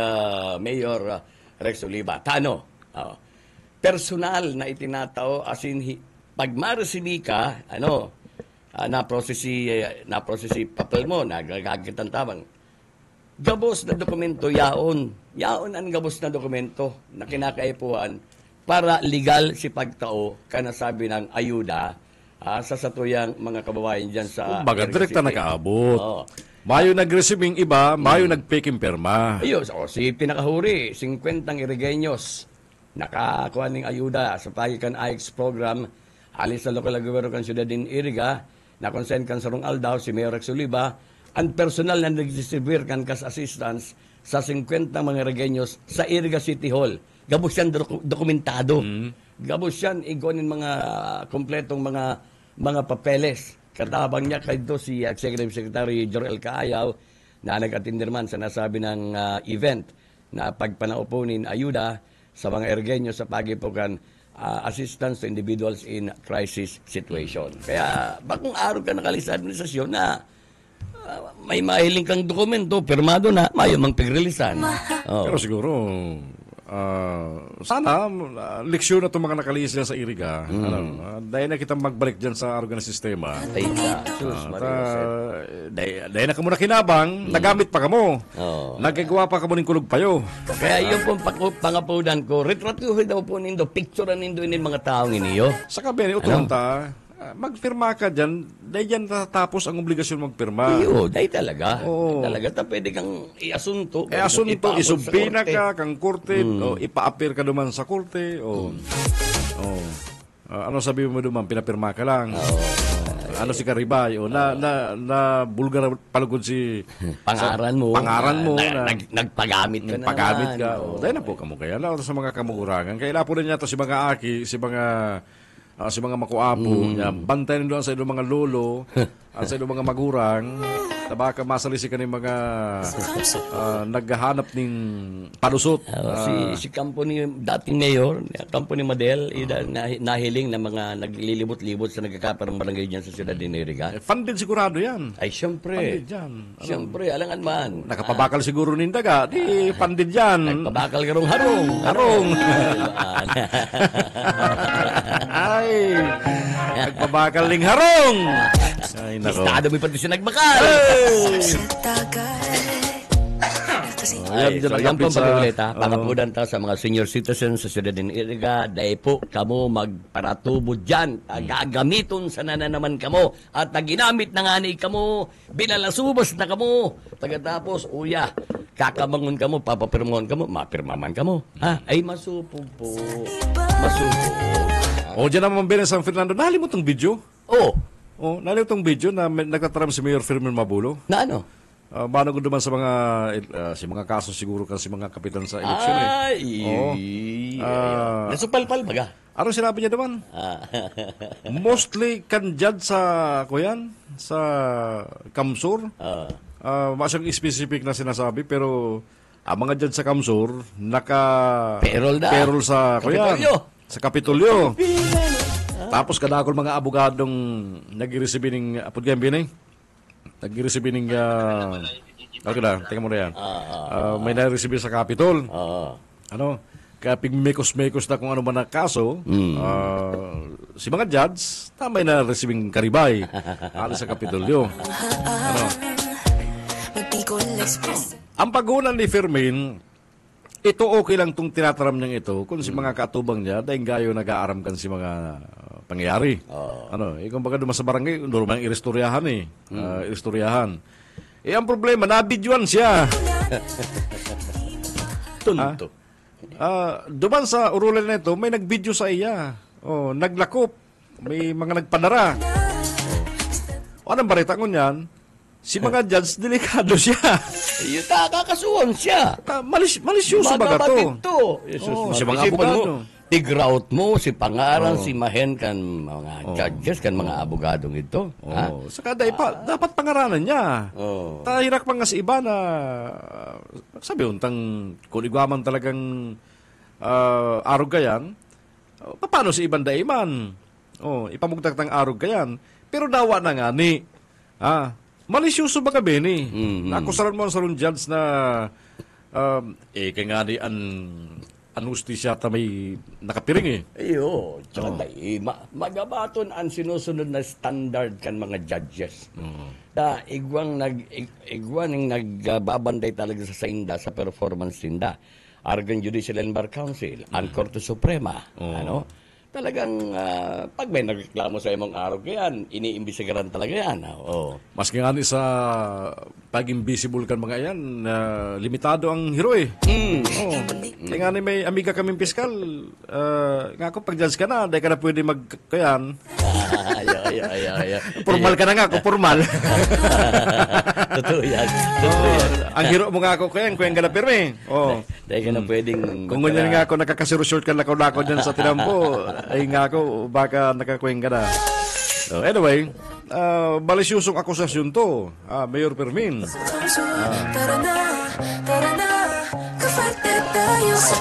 Mayor Rex Oliva. Personal na itinatao asin pag ma-receive ka, na-process papel mo, nagagagit ang tabang. Gabos na dokumento, yaon ang gabos na dokumento na kinakaipuan para legal si pagtao kanasabi ng ayuda sa satuyang mga kababayan dyan sa... Baga, direkta nakaabot. Mayo nag-receiving iba, mayo nag-peking perma. Ayun, si pinakahuri, 50 Irigeños, nakakuha ng ayuda sa pagikan AIX program, alis sa lokal na gobyerno kan Ciudad din Iriga, na consent kan Sarong Aldao, si Mayor Rex Oliva, ang personal na nag-distribute kan kas assistance sa 50 mga Irigeños sa Iriga City Hall. Gabos yan dokumentado. Gabos yan igonin mga kompletong mga papeles. Katabang niya kahit si Executive Secretary Jorel Kaayaw na nag-attender man sa nasabi ng event na pagpanaupunin ayuda sa mga Irigeños sa pagipukan assistance to individuals in crisis situation. Kaya bakong araw ka nakalisa sa administrasyon na may mahiling kang dokumento, pirmado na, mayo mang pag-releasean. Pero siguro, sana, leksyon na itong mga nakalihis nila sa Iriga. Dahil na kita magbalik dyan sa organ sistema. Dahil na ka muna kinabang, nagamit pa ka mo. Nagkagawa pa ka mo ng kulog payo. Kaya yun pong pangapudan ko, retratuhin daw po nindo, picture nindo yung mga taong iniyo. Sa kabini, utunta, magpirma ka dyan, dahil dyan tatapos ang obligasyon magpirma. Iyo, dahil talaga. Talaga, pwede kang iasunto. Iasunto, isubina ka, kang korte, ipa-appear ka duman sa korte, ano sabi mo duman, pinapirma ka lang. Ano si Karibay, na bulgar palugod si... Pangaran mo. Nagpagamit ka na. Nagpagamit ka. Dahil na po kamo kaya. Sa mga kamugurangan. Kaya po rin niya si mga aki, si mga makuapo, bantayan doon sa mga lolo at sa mga magurang na baka masalisi ka ng mga naghahanap ng palusot. Si kampo ni dating mayor, kampo ni Madel, nahiling na mga naglilibot-libot sa nagkakaparang barangay dyan sa Ciudad de Iriga. Funded sigurado yan. Ay, siyempre. Funded yan. Siyempre, alangan man. Nakapabakal siguro nindaga, di funded yan. Nagpabakal karong harong. Ay, nagpabakal ning harong. Ay, nako. Estado mo pati siya nagbakal. Yan po pag-ulit ha. Pangapudan ta sa mga senior citizens sa Ciudad de Iriga. Dahil po kamo magparatubo dyan. Gagamiton sana na naman kamo. At ginamit na nga ni kamo. Binalasubos na kamo. Pagkatapos, kakabangon kamo, papapirmon kamo, mapirmaman kamo. Ay masupog po. Masupog. Dyan naman din San Fernando. Nahalim mo itong video? Oo. Nahalim itong video na nagtataram si Mayor Firmin Mabulo. Na ano? Mano ko naman sa mga si mga kaso siguro kasi mga kapitan sa eleksyon Nasupalpal baga. Ano sinabi niya naman? Mostly kan judge sa sa Kamsur. Masyang specific na sinasabi pero ang mga judge sa Kamsur payroll sa sa Kapitolyo. Tapos kadakol mga abogadong nag-receive ning nag-receive ning teka mo na yan. May na-receive sa Capitol. Kaya pigmekos-mekos na kung ano man na kaso, si mga judge, may na-receiving karibay sa Kapitolyo. Ang pagunan ni Fermin, ito okay lang itong tinataram niyang ito kung si mga katubang niya dahil gayo nag-aaram kan si mga pangyayari. Kung baga duman sa barangay, normal irestoryahan irestoryahan. Ang problema, nabidyoan siya. Tunto. Duman sa urulan na ito, may nagbidyo sa iya. Naglakop. May mga nagpadara. Anong balita ko niyan? Si mga judge, delikado siya. Kakasuhan siya. Malisyoso ba ka to? Si mga abogado. Tigrout mo, si Pangaran, si Mahen, kan mga judges, kan mga abogadong ito. Saka dapat pangaranan niya. Tahirak pa nga sa iba na sabi untang kung igwaman talagang arog kayan, paano si ibang daiman? Ipamugtagtang arog kayan. Pero dawa na nga ni, malisyoso ba ka, Benny? Nakusaran mo ang salon judge na kaya nga ni anustisya ta may nakapiring tsaka magabaton ang sinusunod na standard kan mga judges. Igwang nagbabanday talaga sa sinda, sa performance sinda. Argan Judicial and Bar Council, ang Korte Suprema, talagang pag may nagreklamo sa imong araw yan, iniimbisigaran talaga yan. Maski nga sa pag-invisible kan mga yan, limitado ang hero Kaya nga may amiga kaming piskal, nga ako pag-judge ka na, dahil ka na pwede magkayan. Formal ka na nga ako, formal. Totoo yan. Ang hero mo nga ako kayan, kuya nga na pirme. Dahil ka na pwedeng... Kung ganyan nga ako, nakakasirosort ka lakaw-lakaw dyan sa tinampo, ay nga ako, baka nakakuwing ka na. So, anyway, malisyusong akusasyon to, Mayor Fermin.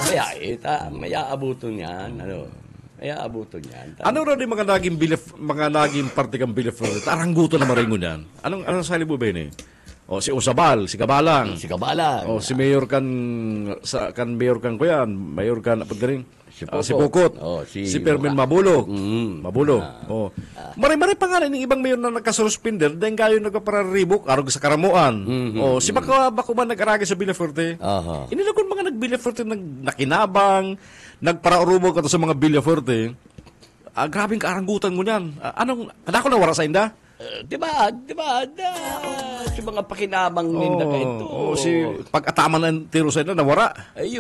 Kaya, may aabuton yan, Ano raw din mga naging parte kang belief? Tarangguto na maringon yan. Anong sali mo ba yun si Usabal, si Kabalang. Si Mayor kan Mayor kan ko yan. Mayor kan, si Pukot. Si Fermin Mabulok. Mari-mari pangalan ng ibang mayor na nagkasuspender dahil kayo nagpapararibok arog sa karamuan. Si bako ba nag-aragi sa Villafuerte? Inilagon mga nag-Villafuerte nakinabang, nagparaurubog ka sa mga Villafuerte. Grabing kaaranggutan mo niyan. Ako na wara sa inda? Diba? Si mga pakinabang ninda ka ito. Si pag-ataman ng tiro sa inda, nawara.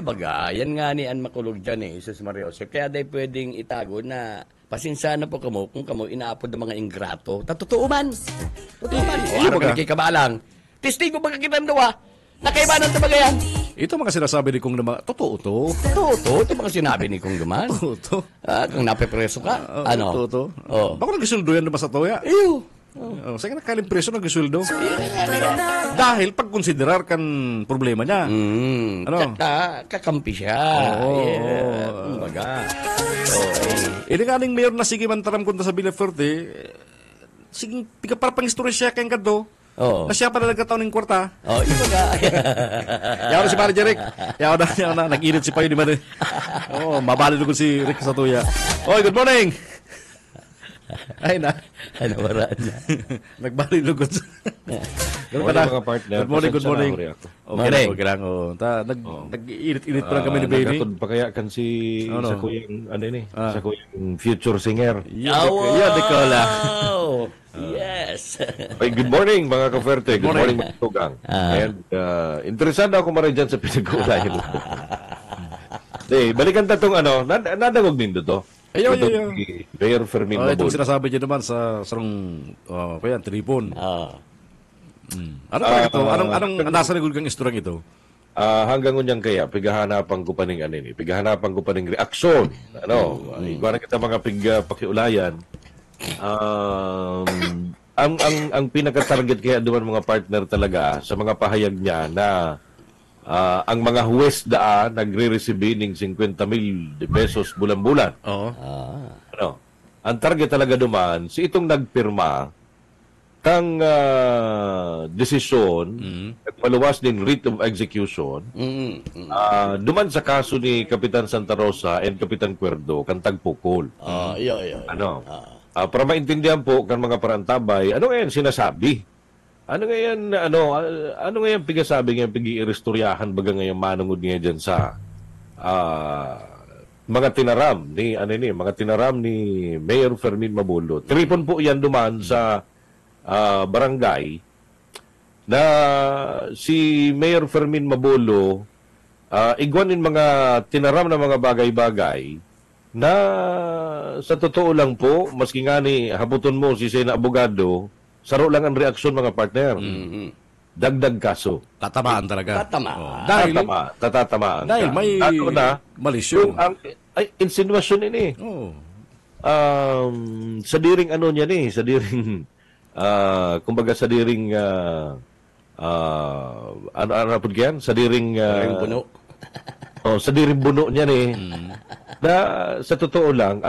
Baga, yan nga ni Ann Makulog dyan Jesus Maria Jose. Kaya dahil pwedeng itago na pasensya na po kamo kung kamo inaapod ng mga ingrato. Totoo man. Ano ba kay Kabalang? Testigo ba kakitam daw nakaibanan ta bagayan? Ito mga sinasabi ni Kong naman, totoo to. Ito mga sinabi ni Kong naman. Totoo. Kung napepreso ka, Totoo. Bako nag-isuldo yan naman sa toya? Sa'yo nakalim preso nag-isuldo. Dahil pag-konsiderar kan problema niya. Kakampi siya. Ini nga ning mayor na sige man taram kunta sa Villafuerte, sige, para pang-istorya siya kayong kado. Na siya pa na nagkataon ng kwarta. Ito nga. Yaw na si Pare Jeric. Yaw na. Nag-init si Payo di man mabali ko si Rick sa tuya. Good morning. Ay na. Ano maraan na. Nagbali lugod. Good morning. Okay lang. Nag-init pa lang kami ni Baby. Nagatod pa kaya kan si sa kuyang sa kuyang future singer. Nicola. Yes. Good morning mga ka-Ferte. Good morning mga tugang. And interesado ako marin dyan sa pinag-uulayan. Balikan tatong nadangog nindo to. Ayaw. Mayor Fermin Mabul. Itong sinasabi niya naman sa sarong Tribune. Ano talaga ito? Anong nasa ligod kang istorang ito? Hanggang ngunyang kaya, pigahanapan ko pa ning anini, pigahanapan ko pa ning reaksyon. Iguana kita mga pakiulayan. Ang pinaka-target kaya duman mga partner talaga sa mga pahayag niya na ang mga huwes nagre-receive ng 50,000 pesos bulan-bulan. Ang target talaga duman, si itong nagpirma kang desisyon at maluwas din writ of execution duman sa kaso ni Kapitan Santa Rosa and Kapitan Cuerdo kang tagpukol. Para maintindihan po kan mga parantabay, ano ngayon sinasabi? Ano ngayon pigasabi ngayon pigi-irestoryahan baga ngayon manungod ngayon dyan sa mga tinaram ni Mayor Fermin Mabolo. Tripon po yan duman sa barangay na si Mayor Fermin Mabolo igwanin mga tinaram na mga bagay-bagay na sa totoo lang po, maski nga ni habuton mo si Sena Abogado, saro lang ang reaksyon mga partner. Dagdag kaso. Tatamaan talaga. Tatamaan. Dahil may malisyon. Insinuasyon ini. Sa diring ano niya ni, sa diring kumbaga sa diring ano po yan? Sa diring buno. Sa diring buno niya ni. Na sa totoo lang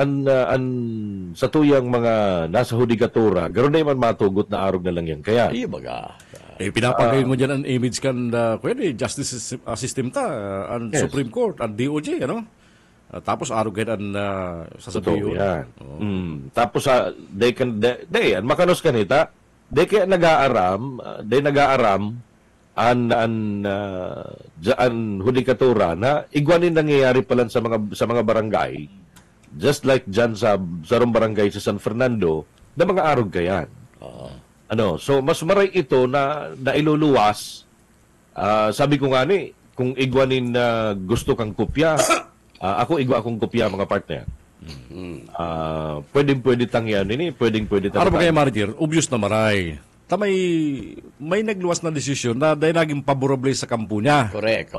sa tuyang mga nasa hudikatura, ganoon na man matugot na arog na lang yan. Kaya baga. Pinapagayon mo dyan ang image kan justice system ang Supreme Court, ang DOJ, ano? Tapos arog yan sasabihin. Yan. Tapos ang makanos kanita, kaya nag-aaram an hudikatura na igwanin nangyayari pala sa mga barangay, just like dyan sa barangay sa San Fernando, na mga arog kayan. So mas maray ito na iluluwas. Sabi ko nga ni, kung igwanin na gusto kang kopya, ako igwa akong kopya mga partner. Pwede tangyan ini, pwede tangyan. Ano ba kaya Marger? Obvious na maray. May nagluwas na desisyon na dahil naging paborable sa kampo niya. Correct.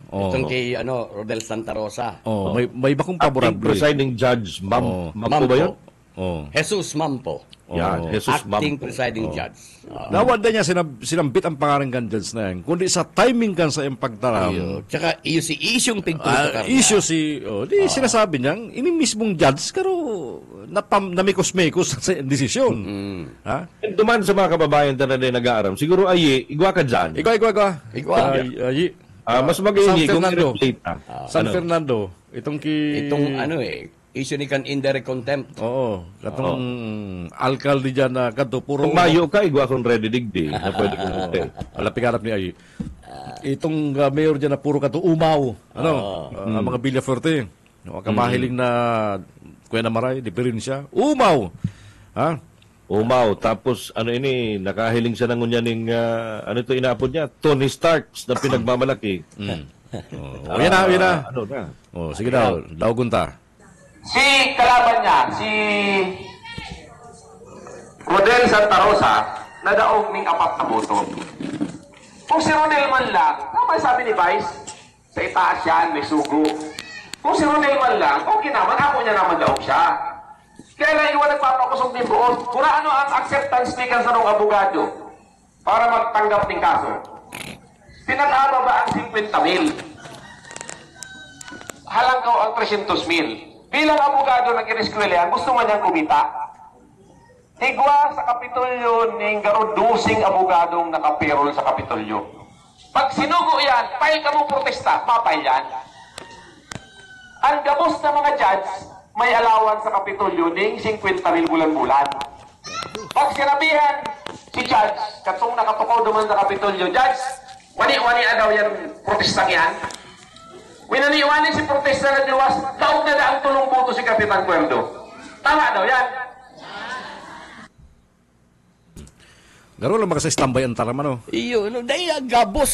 Itong kay Rodel Santa Rosa. May bakong paborable. Presiding Judge Mampo ba yun? Jesus Mampo. Yan, Jesus Acting Mampo. Presiding Judge. Nawanda niya sinambit ang pangalan kan judge na yan. Kundi sa timing kan sa impagtaram. Tsaka isyong pigtuto issue sinasabi niya, ini mismong judge karo namikos-mekos sa desisyon. Duman sa mga kababayan na nag-aaram, siguro igwa ka dyan. Igwa. Mas mag-iingi kung San Fernando. Itong issue ni kan indirect contempt. Katong alkalde dyan na kanto puro. Kung mayo ka, igwa kung ready digdi na pwede kong hotel. Wala pikarap ni Ayi. Itong mayor dyan na puro kanto umaw. Mga Villa Fuerte. Kamahiling na Kuya na Maray, diferensya. Umaw! Umaw. Tapos, nakahiling siya ng unyaning, inaapod niya? Tony Starks na pinagmamalaki. Yan na. Sige daw, gunta. Si kalaban niya, si Rodel Santa Rosa, nadaog ning 4 na boto. Kung si Rodel man lang, may sabi ni Vice, sa itaas yan, may sugo. Kung si Rodel man lang, okay naman, ako niya naman daog siya. Kaya lang iwan nagpapakusog din buon. Kung ano ang acceptance ni kansanong abogado para magtanggap ng kaso. Pinag-ababa ang 50,000. Halangkaw ang 300,000. Bilang abogado ng kiniskwelahan, gusto man niyang kumita. Igwa sa Kapitolyo ng garudusing abogadong nakaperol sa Kapitolyo. Pag sinugo yan, file ka mong protesta, mapay yan. Ang gabos na mga judge, may alawan sa Kapitolyo ng 50,000 bulan-bulan. Pag sinabihan si judge, katong nakatukaw duman sa Kapitolyo, judge, wani-wani daw yan protestang yan. Winaniwanin si protesta na luwas, daog na daang tulong boto si Kapitan Cuerdo. Tama daw yan. Garo lang makasay tambay ang taram, dahil gabos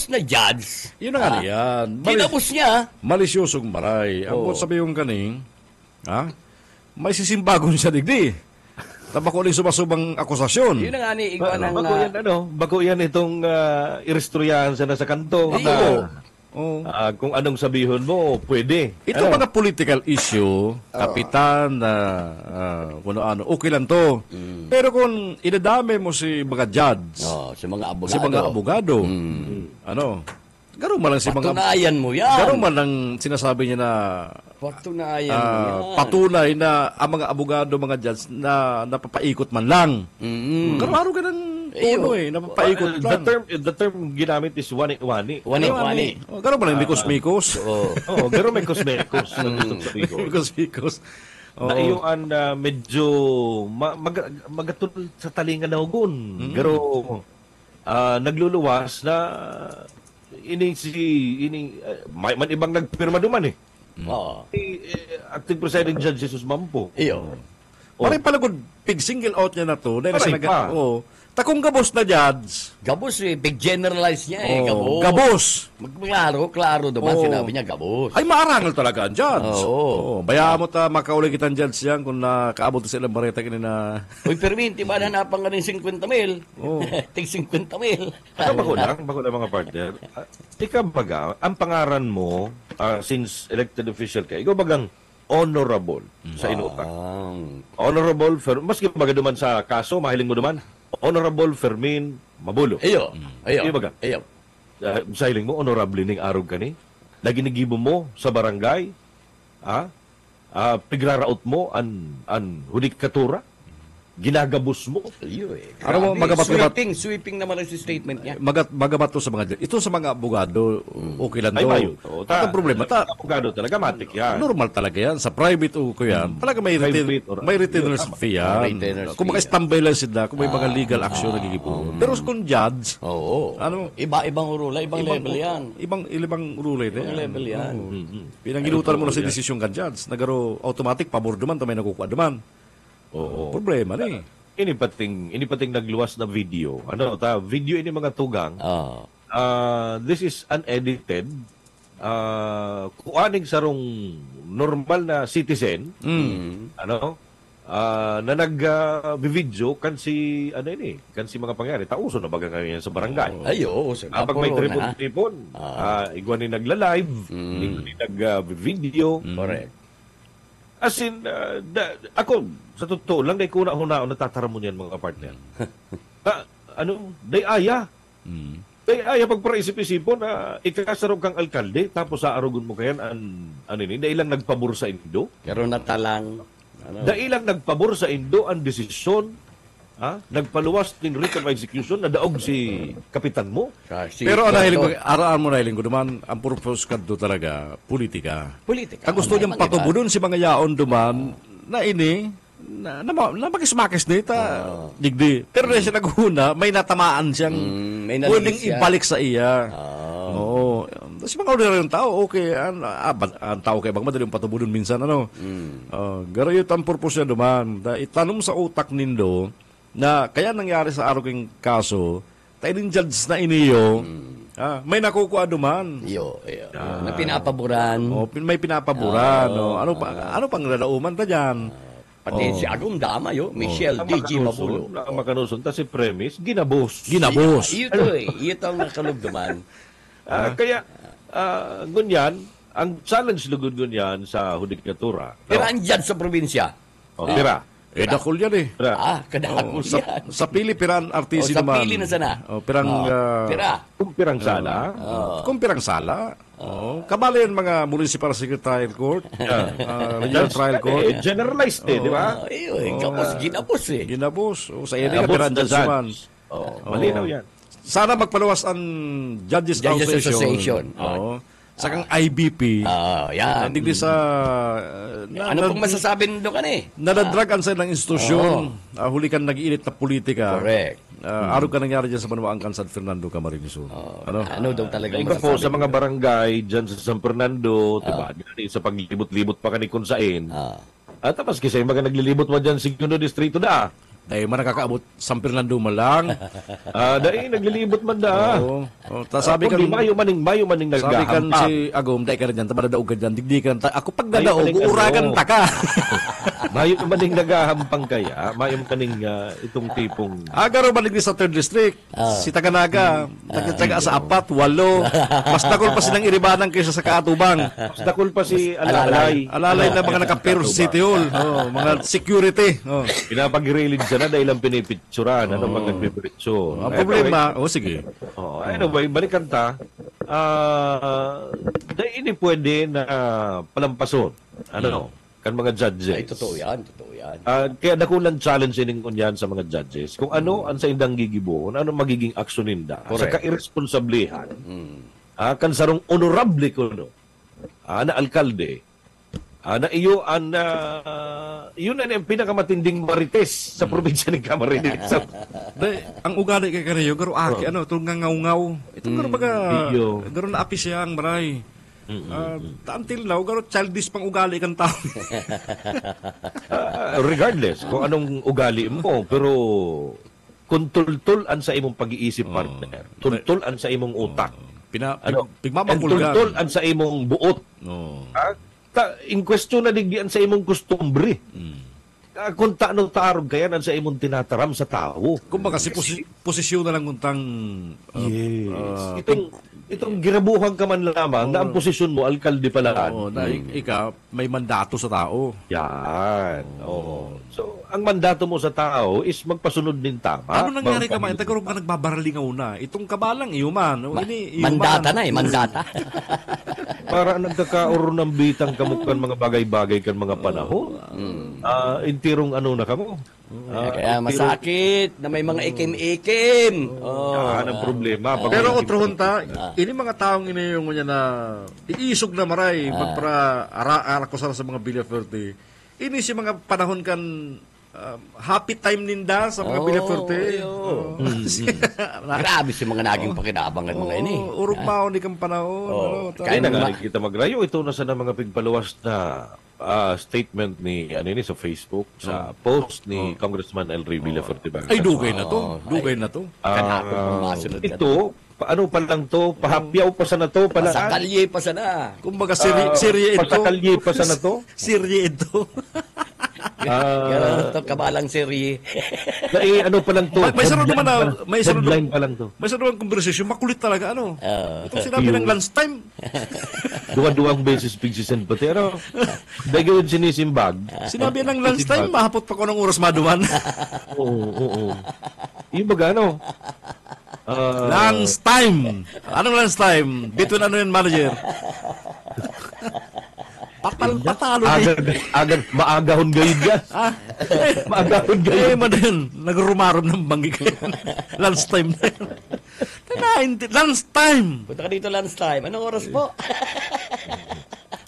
na judge. Yun na nga yan. Ginabos niya. Malisyosong maray. Ang sabi yung kaning, may sisimbagon siya digdi. Tabako ulit sumasubang akusasyon. Yun na nga ni Igwa ng... Bago yan itong irestoryahan sa nasa kanto. Kung anong sabihin mo, pwede. Ito mga political issue, kapitan, kung ano, okay lang to. Pero kung inadami mo si mga judge, si mga abogado, ano, gano'n man lang si mga... Patunayan mo yan. Gano'n man lang sinasabi niya na... Patunayan mo yan. Patunay na ang mga abogado, mga judge, na napapaikot man lang. Karo-araw ganun tono napapaikot lang. The term ginamit is wani-wani. Wani-wani. Gano'n man lang, mikos-mikos. Gano'n mikos-mikos. Mikos-mikos. Na iyo ang medyo magatul sa talingan na hugon. Pero nagluluwas na man ibang nagpirma duman acting presiding judge Jesus Mampo. Maray palagod pig single out niya na to dahil sa takong gabos na judge. Gabos big generalize niya Gabos. Klaro naman sinabi niya gabos. Ay maarangal talaga ang judge. Bayaan mo ta makaulit kitang judge yan kung nakaabot sa ilang bareta kini na. Uy, perminti ba hanapan ka ng 50,000? Tig 50,000. Bago lang mga partner. Ikaw baga, ang pangaran mo since elected official ka, ikaw bagang honorable sa inutak. Honorable, maski baga duman sa kaso, mahiling mo duman, Honorable Fermin Mabulo. Iyo baga. Sa hiling mo, honorable ning arog ka ni. Lagi nagibo mo sa barangay, pigraraot mo an hudik katura, ginagabos mo. Sweeping naman ang statement niya. Magabat to sa mga ito sa mga abogado, okay lang to. Ang problema abogado talaga matik yan. Normal talaga yan sa private yan. Talaga may retainers fee yan. Kung makastambay lang sila, kung may mga legal action nagigibo. Pero kung judge, ibang rule, ibang level yan. Ibang rule yan. Ibang level yan. Pinangilutan mo na sa desisyon kan judge, nagaro automatic pabor duman tamay nakukuha duman. Problema ni. Ini pating nagluwas na video. Video ini mga tugang. This is unedited. Kuaning sarong normal na citizen. Na nag-video kan si mga pangyari. Tauso na baga ngayon sa barangay. Pag may tripon-tripon, igwan ni nagla-live, igwan ni nag-video. Correct. As in, ako, sa totoo lang, dahil kuna-hunaon natatara mo niyan mga partner. Dayaya. Dayaya pagparaisip-isipon na ikasarog kang alkalde, tapos sa arugon mo kayan, dahil lang nagpabor sa Indo. Pero natalang. Dahil lang nagpabor sa Indo ang desisyon, nagpaluwas ng writ of execution na daog si kapitan mo. Pero araan mo na hiling ko duman, ang purpose kadto talaga, politika. Ang gusto niyang patubudon si mga yaon duman na na makismakis nita digdi. Pero na siya naghuna, may natamaan siyang pwedeng ibalik sa iya. Si mga ordinaryong tao, okay, ang tao kay bang madaling patubudon minsan, garayot ang purpose niya duman. Itanong sa utak nindo, na kaya nangyari sa araw kaso, tayo din judge na iniyo, may nakukuha duman. Na pinapaboran. May pinapaboran. Ano pang lalauman ta dyan? Pati si Agong Dama, Michelle D.G. Mabulo. Ang makanusun, ta si premise, ginabos. Ito ang nakalog duman. Kaya, gunyan, ang challenge lugod gunyan sa hudikatura. Pero ang judge sa probinsya. Pira. Dakol yan kadakol yan. Sa pili, pirang artisi naman. Sa pili na sana. Kung pirang sala. Kung pirang sala. Kabala yan mga municipal secretarial court, regional trial court. Generalized di ba? Ginabos Ginabos. Sa iya ka pirang judgeman. Malinaw yan. Sana magpaluwas ang Judges Association. Sakang IBP. Yan. Hindi sa... ano pong masasabi nito ka ni? Nadadragan sa ilang institusyon. Huli ka nag-iinit na politika. Correct. Araw ka nangyari dyan sa Manuang San Fernando, Camarines Sur. Ano daw talaga masasabi? Po, sa mga barangay dyan sa San Fernando, diba? Sa paglibot-libot pa ka ni Kunsain. Tapos kasi mga naglilibot mo dyan sa Segundo Distrito na. Dahil man nakakaabot San Fernando malang. Dahil naglilibot man da. Oo. Sabi kan mayo maning naggahampa. Sabi kan si Agom, dahil ka rin dyan, tabadaog ka dyan, digdi ka rin. Ako pag dadaog, uuragan ta ka. Mayo maning naggahampang kaya, mayo maning itong tipong... Agaro manig sa 3rd District. Si Taganaga, nagtsaga sa 4, 8. Mas dakol pa silang iribanan kaysa sa Kaatubang. Mas dakol pa si Alalay. Alalay na mga nakapero sa City Hall. Mga security. Pinapag-grilid siya na dahil ang pinipitsuran. Ano mga nagpipiritso. Ang problema, sige. Anyway, balikan ta. Dahil ini pwede na palampason. Ano? Kan mga judges. Ay, totoo yan. Kaya dakulang challenge ining kunyan sa mga judges. Kung ano ang sa indang gigibuhon, ano magiging aksyon ninda. Sa kairresponsablihan. Kan sarong honorable ko, no? Na alkalde, na iyo yun na yung pinakamatinding marites sa probinsya ng Camarines. Ang ugali kay Karayo, garo aki, itong ngangaw-ngaw. Itong garo baga, garo na api siya ang maray. Until now, garo childish pang ugali kang tao. Regardless kung anong ugali mo, pero kung tultulan sa imong pag-iisip, partner, tultulan sa imong utak, pigmamangkulgan, tultulan sa imong buot, in question na digdian sa imong kustumbre. Kung taano taarog kaya nan sa imong tinataram sa tao. Kumbaga si posisyon na lang untang itong girabuhan ka man lamang na ang posisyon mo alkalde pala. Na ika may mandato sa tao. Yan. So ang mandato mo sa tao is magpasunod din tama. Ano nangyari ka man? Tagaroon ka nagbabaralingaw na. Itong kabalang iuman. Mandata na mandata. Para nagkakaroon ng bitang kamukhan mga bagay-bagay kan mga panahon. Intirong ano na kamo. Kaya masakit na may mga ikim-ikim. Yan ang problema. Pero otrohon ta, ini mga taong ini yung niya na iisog na maray magpara arakosan sa mga bilyaferte. Ini si mga panahon kan happy time ninda sa mga bilyaferte. Grabe si mga naging pakinabangan mga ini. Urog mao ni kang panahon. Kaya na kita magrayo ito na sa mga pigpaluwas na statement ni sa Facebook sa post ni Congressman El Rey Villaferte. Ay dugay na to. Dugay na to. Ito paano pa lang to? Pahapyaw pa sa na to? Pasakalye pa sa na. Kumbaga serye ito. Pasakalye pa sa na to? Serye ito. Ito kabalang serye. Ano pa lang to? May sarong naman na headline pa lang to. May sarong conversation. Makulit talaga. Itong sinabi ng lunchtime. Duwa-duwang beses pigsisend pati. Dahil yun sinisimbag. Sinabi ng lunchtime, mahapot pa ko ng oras maduman. Oo. Yung baga lunchtime. Anong lunchtime? Between ano yun, manager? Patalo agad maagahon gayud ka. Maagahon gayud. Madan, nagrumarom ng banggi kayo. Lunchtime na yun. Lunchtime! Punta ka dito lunchtime. Anong oras po?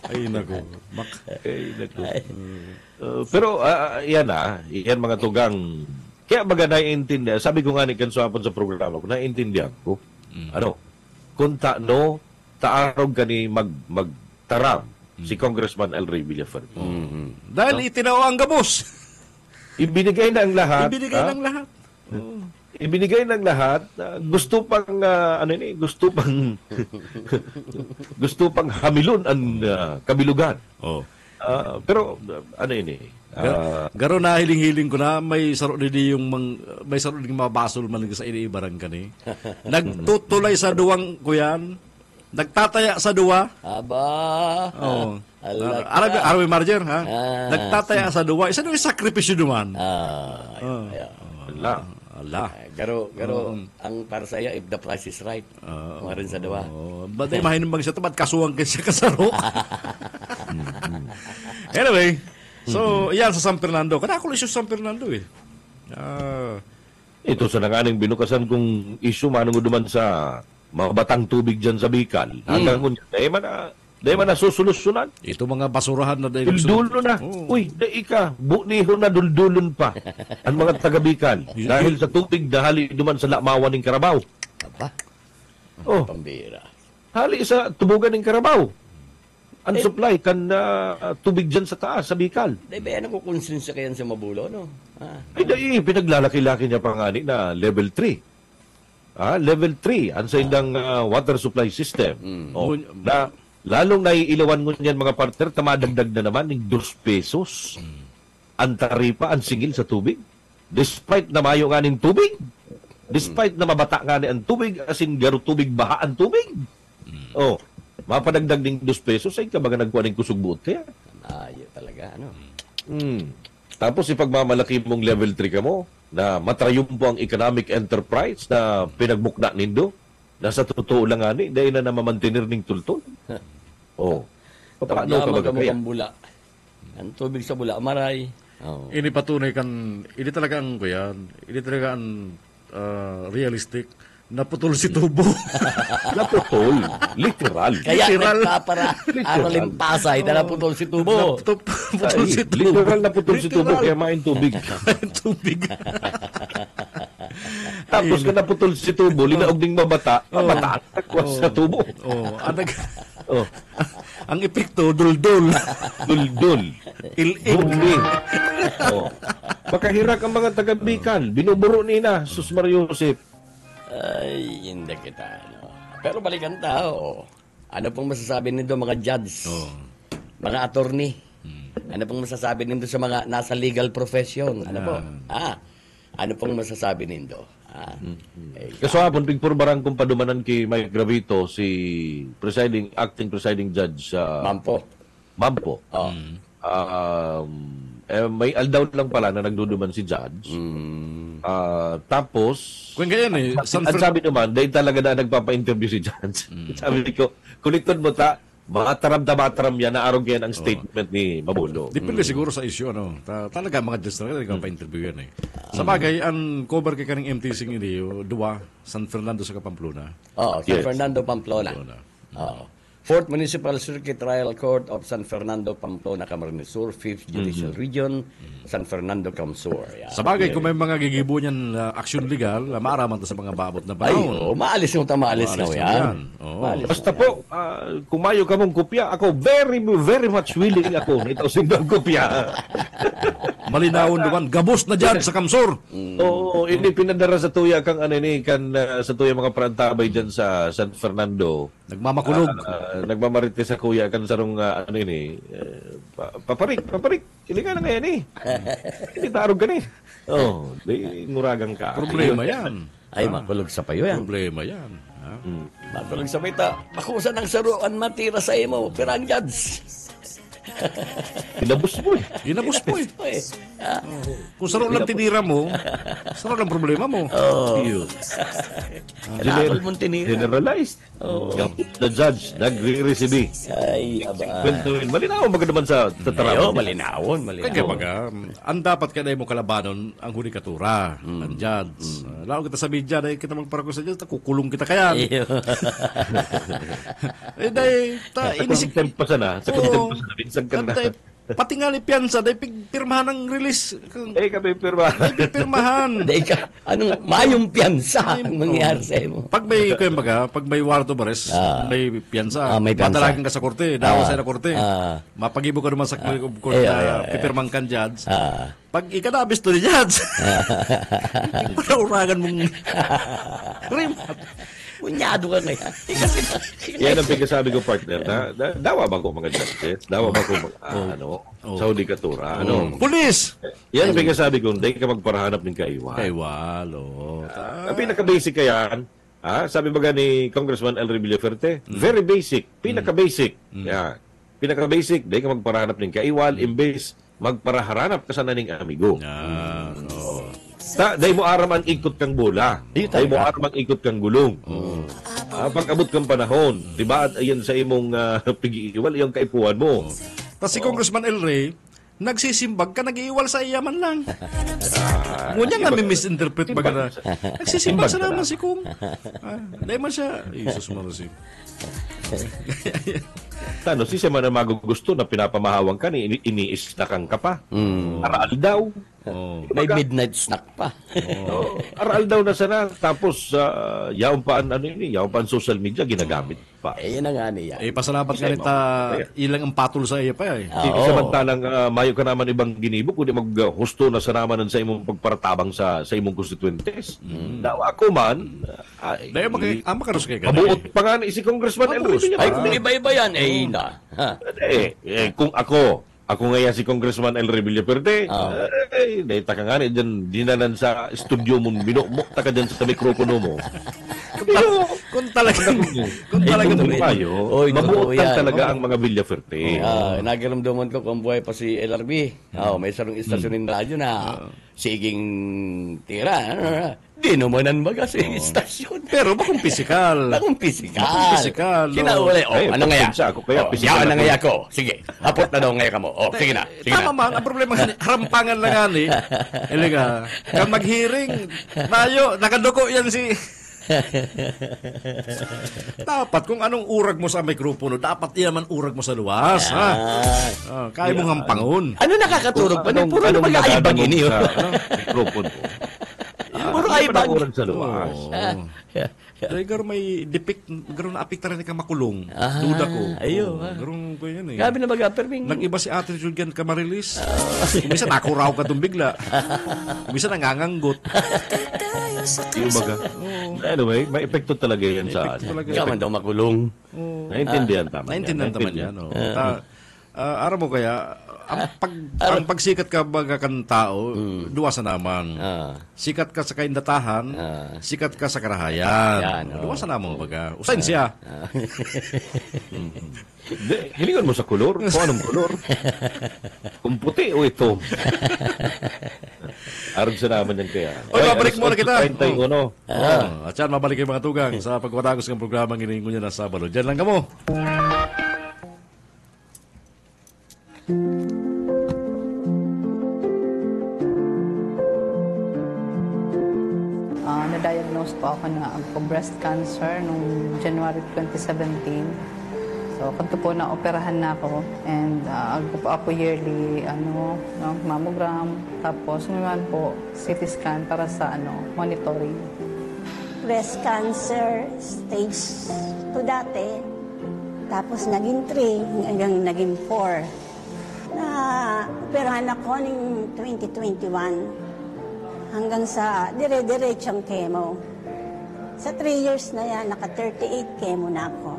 Ay, nako. Pero, yan mga tugang. Kaya baga naiintindihan. Sabi ko nga ni Kansuapon sa programa ko, naiintindihan ko. Kung taarog ka ni magtaram si Congressman El Rey Villaferte. Dahil itinaw ang gabos. Ibinigay ng lahat. Ibinigay ng lahat. Gusto pang gusto pang hamilon ang kabilugan. Pero garo na hiling-hiling ko na may saro din mabasol man sa iniibarang kani. Nagtutulay sa duwang kuyan. Nagtataya sa duwa. Aba. Arabi Marger, ha? Nagtataya sa duwa. Isa yung sakripisyo duman. Allah. Garo, ang para sa iya, if the price is right, mga rin sa duwa. Ba't ay mahinimbang siya ito? Ba't kasuwang siya kasaro? Anyway, so, yan sa San Fernando. Kanakulo siya sa San Fernando eh. Ito sa nanganing binukasan kong issue manong duman sa mga batang tubig dyan sa Bicol. Hanggang kung dahil man nasusolusyonan. Ito mga basurahan na dahil duldulo na. Uy, dahil ka, buniho na duldulon pa ang mga taga Bicol. Dahil sa tubig na hali duman sa lamawan ng Carabao. Aba? Pambira. Hali sa tubugan ng Carabao. Unsupply kan tubig dyan sa taas, sa Bicol. Dahil ba yan ang kukonsensya kayan sa Mabulo, no? Ay, dahil pinaglalaki-laki niya pa nga na level 3. Level 3, ang sa indang water supply system. Na, lalong naiilawan mo niyan mga partner, tamadagdag na naman ng 2 pesos. Ang taripa, ang singil sa tubig. Despite na mayo nga ng tubig. Despite na mabata nga ang tubig, as in garo tubig, baha ang tubig. Mapadagdag ng 2 pesos, ay ka baga nagkuha ng kusog buot kaya? Ayo talaga, ano? Tapos ipagmamalaki mong level 3 ka mo, na matrayum po ang economic enterprise na pinagbukna nindo, na sa totoo lang ani, dahil na namamantinir ng tultol. Paano ka baga kaya? Bula. Ang tubig sa bula, maray. Ini patunay kan, ini talaga ang kuyan, ini talaga ang realistic. Naputol si tubo. Naputol. Literal. Kaya nagpapara Aralin Pasay na naputol si tubo. Naputol si tubo. Literal naputol si tubo kaya main tubig. Tubig. Tapos ka naputol si tubo, linaog ding mabata, mabata sa tubo. Ang epekto, duldul. Duldul. Il-ig. Makahirak ang mga taga-Bicol. Binuburo nina, Sus Mario Josep. Ay, hindi kita. Ano. Pero balikan tao. Ano pong masasabi nindo mga judge? Mga attorney? Ano pong masasabi nindo sa mga nasa legal profession? Ano po? Ano pong masasabi nindo? Kaso hapon, pigpurbarang kung padumanan kay Mike Gravito, si acting presiding judge Mampo. May aldaw lang pala na nagduduman si judge. Tapos, kung ganyan ang sabi naman, dahil talaga na nagpapa-interview si judge. Sabi ko, kuliton mo mataram yan na arog yan ang statement ni Mabulo. Depende siguro sa issue, talaga mga judge talaga nagpapa-interview yan Sa bagay, ang cover kay kaning MTC ini, San Fernando sa Pamplona. San Fernando, Pamplona. 4th Municipal Circuit Trial Court of San Fernando, Pamplona, Camarines Sur, 5th Judicial Region, San Fernando, Camsur. Sa bagay, kung may mga gigibo niyan aksyon legal, maaraman to sa mga babot na panahon. Maalis yung tamaalis na yan. Basta po, kumayo ka mong kopya, ako very, very much willing ako na ito sindang kopya. Malinawon naman, gabos na dyan sa Camsur. Hindi pinadara sa tuya kang sa tuya mga prantabay dyan sa San Fernando. Nagmamakulog. Nagmamarites sa kuya kan sarong paparik. Hindi ka na ngayon Hindi tarog ka di nguragang ka. Problema yan. Ay, makulog sa payo yan. Problema yan. Makulog sa pita. Makusa ng saruan matira sa imo. Pero ang judge. Inabos mo Kung saro lang tinira mo, saro lang problema mo. Generalized. The judge nagre-receive. Ay, aba. Malinaw ba naman sa tatarap? Malinawon. Kaya baga, ang dapat ka na mo kalabanon ang hudikatura, ang judge. Lalo kita sa media, dahil kita magparako sa judge, kukulong kita kaya. Dahil, sa kontempa na, minsan ka na. Pati nga ni piyansa, dahil pirmahan ang release. Kami pirmahan. Anong mayong piyansa ang mangyari sa mo? Pag may warrant of arrest, may piyansa. May piyansa. Matalagin ka sa korte, dawa sa korte. Mapagibo ka naman sa korte na pipirmang kan judge. Pag ikanabis to ni judge, parauragan mong rimat. Punyado ka ngayon. Yan ang pagkasabi ko, partner, na dawa ba ko mga justice? Dawa ba ko sa hudikatura? Pulis! Yan ang pagkasabi ko, hindi ka magparahanap ng kaiwan. Kaiwan, Ang pinaka-basic kaya yan, sabi ba ni Congressman El Rebilla Ferte, very basic, pinaka-basic. Pinaka-basic, hindi ka magparahanap ng kaiwan, imbes magparahanap ka sana ng amigo. Dahil mo aram ang ikot kang bola. Dahil mo aram ang ikot kang gulong. Pag-abot kang panahon, diba? Ayan sa imong pag-iiwal, yung kaipuan mo. Tapos si Congressman El Rey, nagsisimbag ka, nag-iiwal sa iyaman lang. Ngunyan nga may misinterpret baga na. Nagsisimbag sa naman si Kung. Dahil man siya, Jesus Marosim. Tano, si siya man ang magugusto na pinapamahawang ka, iniis na kang ka pa. Aral daw. May midnight snack pa. Aral daw na sana. Tapos, yaon pa ang social media, ginagamit pa. Yan ang nga niya. Pasalamat ka rin ilang ang patol sa iya pa eh. Samantalang mayo ka naman ibang ginibok, kundi maghusto na sa naman sa imong pagparatabang sa imong konstituentes. Daw ako man, makaros kay ka. Mabuot pa nga si Congressman El Revilla. Ay, kung iba-iba yan, kung ako ngayon si Congressman El Revilla Perde, dahil taka nga dyan, dinanan sa studio mo, binukmuk taka dyan sa mikropono mo. Kung talagang mabuotan talaga ang mga Villaferte. Nagiramdaman ko kung buhay pa si LRB. May sarong istasyon ng radyo na siging tira. Di naman baga sa istasyon. Pero bakong pisikal. Kinauli. Ano ngaya? Ano ngaya ko? Sige. Hapot na daw ngaya ka mo. Sige na. Tama man. Ang problema harampangan lang nga ni. Ilaga. Kang mag-hearing. Mayo. Nakaduko yan si... Dapat kung anong urag mo sa mikropono, dapat naman urag mo sa luwas. Kaya mong hampangon. Ano nakakaturog pa? Puro na mag-aibag ini. Mikropono. Puro aibag. Urag sa luwas. Dahil may depict, gano'n na-apikta rin ka makulong. Duda ko. Gano'n ko yan eh. Gabi na mag-aperming. Nag-iba si Ate Julian Camarilis. Kumisa nakuraw ka itong bigla. Kumisa nanganganggot. Yung baga. Anyway, may epekto talaga yan sa atin. Kaman daw makulong. Naintindihan tama. Naintindihan naman yan. Araw mo kaya, ang pagsikat ka baga kan tao, duwasa naman. Sikat ka sa kaindatahan, sikat ka sa karahayan. Duwasa naman baga. Usain siya. Hilingan mo sa kulor. Kung anong kulor? Kung puti o ito. Arag sa naman yan kaya. Mabalik muna kita. At yan, mabalik yung mga tugang sa pagwatagos ng programa ng iningo niya na Sabado. Diyan lang kamo. Na-diagnose po ako na breast cancer noong January 2017. So, kanto po na-operahan na ako. And ako yearly mammogram. Tapos ngayon po, CT scan para sa monitoring. Breast cancer, stage 2 dati. Tapos naging 3, hanggang naging 4. Na-operahan ako noong 2021. Hanggang sa dire-diretsong chemo. Sa 3 years na yan, naka-38 chemo na ako.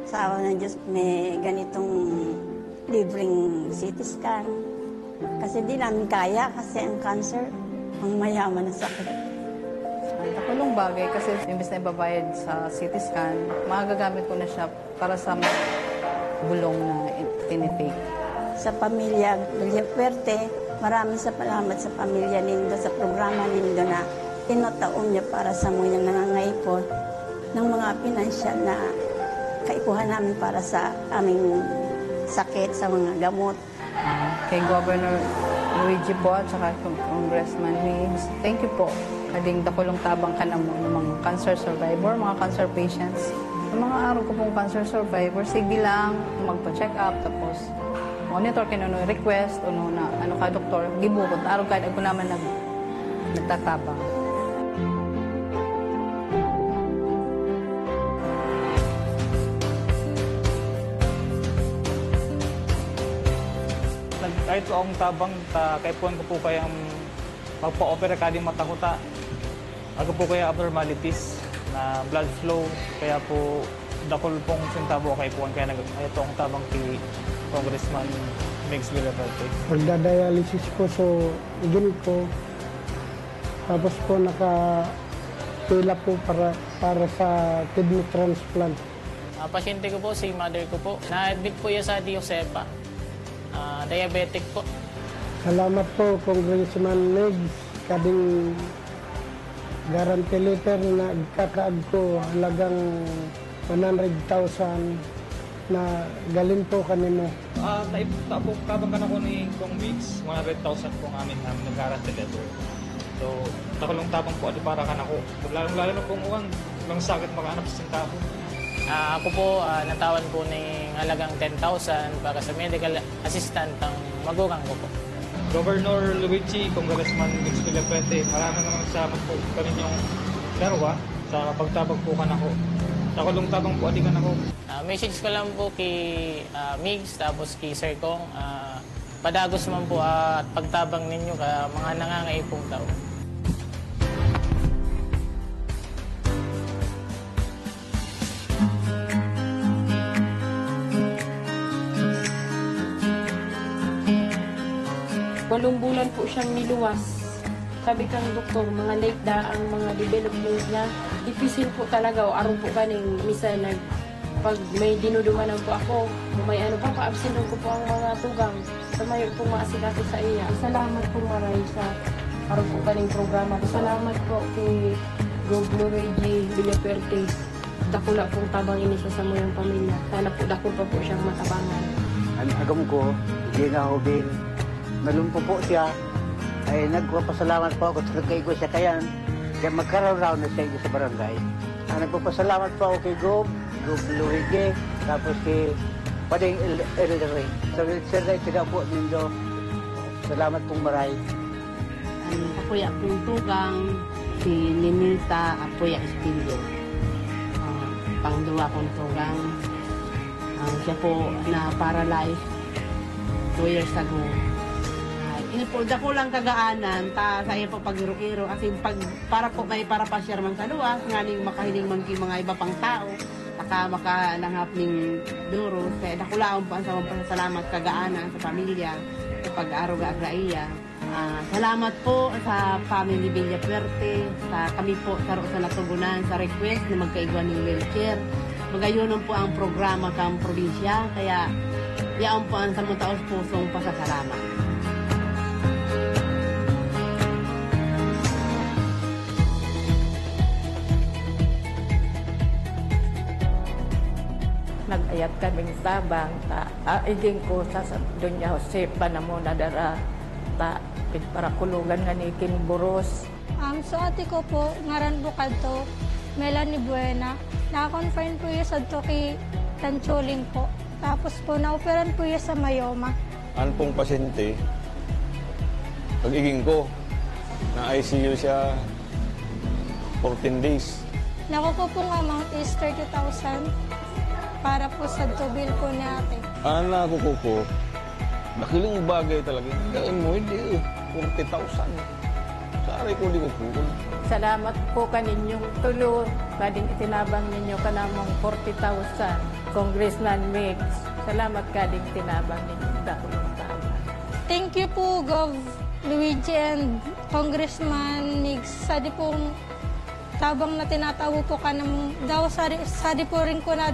Sa awa ng Diyos, may ganitong libreng CT scan. Kasi di namin kaya, kasi ang cancer, ang mayaman na sakit. Nakulong bagay kasi imbes na ibabayad sa CT scan, magagamit ko na siya para sa bulong na tinitake. Sa pamilya Villaferte, maraming salamat sa pamilya nindo, sa programa nindo na tinataon niya para sa mga nangangaipon ng mga pinansyal na kaipuhan namin para sa aming sakit, sa mga gamot. Kay Governor Luigi po at saka Congressman Migs, thank you po. Kading dakulong tabang ka na mo ng mga cancer survivor, mga cancer patients. Sa mga araw ko pong cancer survivor, sige lang, magpa-check up, tapos monitor kino request o na ka doktor gibukod araw kahit ako naman nagtatabang. Kahit po akong tabang kaipuan ko po kayang magpa-opera kadi mata ko ta. Ako po kaya abnormalities na blood flow kaya po dakol pong sintabo kaipuan kaya ito ang tabang kay Congressman Migs Villaferte. Magda-dialysis po, so igin ko. Tapos po naka-pila po para sa kidney transplant. Pasyente ko po, si mother ko po. Na-admit po yan sa Josepa. Diabetic po. Salamat po, Congressman Migs. Kading guarantee letter na kakaag ko halagang 100,000 na galing po kanino. Kabang ka na ko ni Kong Migs, 100,000 po ang amin nag-guarantee letter. So, nakulong tabang po para ka na ko. Lalo na pong uwang, lang sakit makahanap sa sintabo. Ako po, natawan po ng halagang 10,000 para sa medical assistant ng magugang ko po. Governor Luigi, Congressman Mix Villapuerte, maraming salamat po kaninyong darwa sa pagtabag po kan ako. Sa kulong tabang po adikan ako. Message ko lang po kay Migs, tapos kay Sir Kong, padagos man po at pagtabang ninyo ka mga nangangaipong tao. Walong bulan po siyang niluwas. Sabi kang doktor, mga late da ang mga development niya. Difficile po talaga o araw po kaning misa pag may dinudumanan po ako, may ano pa, paabsinon ko po ang mga tugang. Sa mayo po maasikaso sa iya. Salamat po maray sa araw po kaning programa. Salamat po kay Governor Luigi Villapuerte. Dakula pong tabang ini sa samuyang pamilya. Sana po dakul pa po siyang matabangan. Ang agam ko, hindi nga ho din. Malumpo po siya, ay nagpapasalamat po ako sa kay ko siya kayan, kaya magkaroon na siya sa barangay. Nagpapasalamat po ako kay Gob Luigi, tapos kay Pading Elderay. Sa wheelchair na itiga po nindo, salamat pong maray. Apoy akong tugang, si Ninilta Apoy Espilio. Pangduwa kong tugang, siya po na paralyzed 2 years ago. Inipulda ko lang kagaanan ta sa iya po pagiro-iro kasi para po may para pa share man sa luwas nganing makahiling man mga iba pang tao makalanghap ning duro kaya dakulaon pa sa pasalamat kagaanan sa pamilya sa pag-aaruga agraiya. Salamat po sa family Villapuerte, sa kami po sa natugunan sa request na magkaigwan ng wheelchair. Magayonon po ang programa kang probinsya kaya yaon po ang sa mga taos pusong pasasalamat. Nag-ayat kaming tabang, iging ko sa Doña Josefa na mo nadara, para kulugan nga ni Kinburos. So ate ko po, ngaran bukad to, Melanie Buena. Na-confine po yung sa Toki Tanchuling po. Tapos po, na-operan po yung sa Mayoma. Ano pong pasyente, pag-iging ko, na ICU siya 14 days. Nakuha po pong amount is 30,000. Para po sa tubil po ni ate. Ako ko, nakiling bagay talaga. Kain mo, hindi 40,000. Sari ko, di ko po. Salamat po kaninyong tulo. Kading itinabang ninyo ka namang 40,000. Congressman Mix, salamat kading tinabang ninyo. Dakulong tama. Thank you po, Gov. Luigi and Congressman Mix. Sadi pong tabang na tinatawo po ka namang daw sadi po rin ko na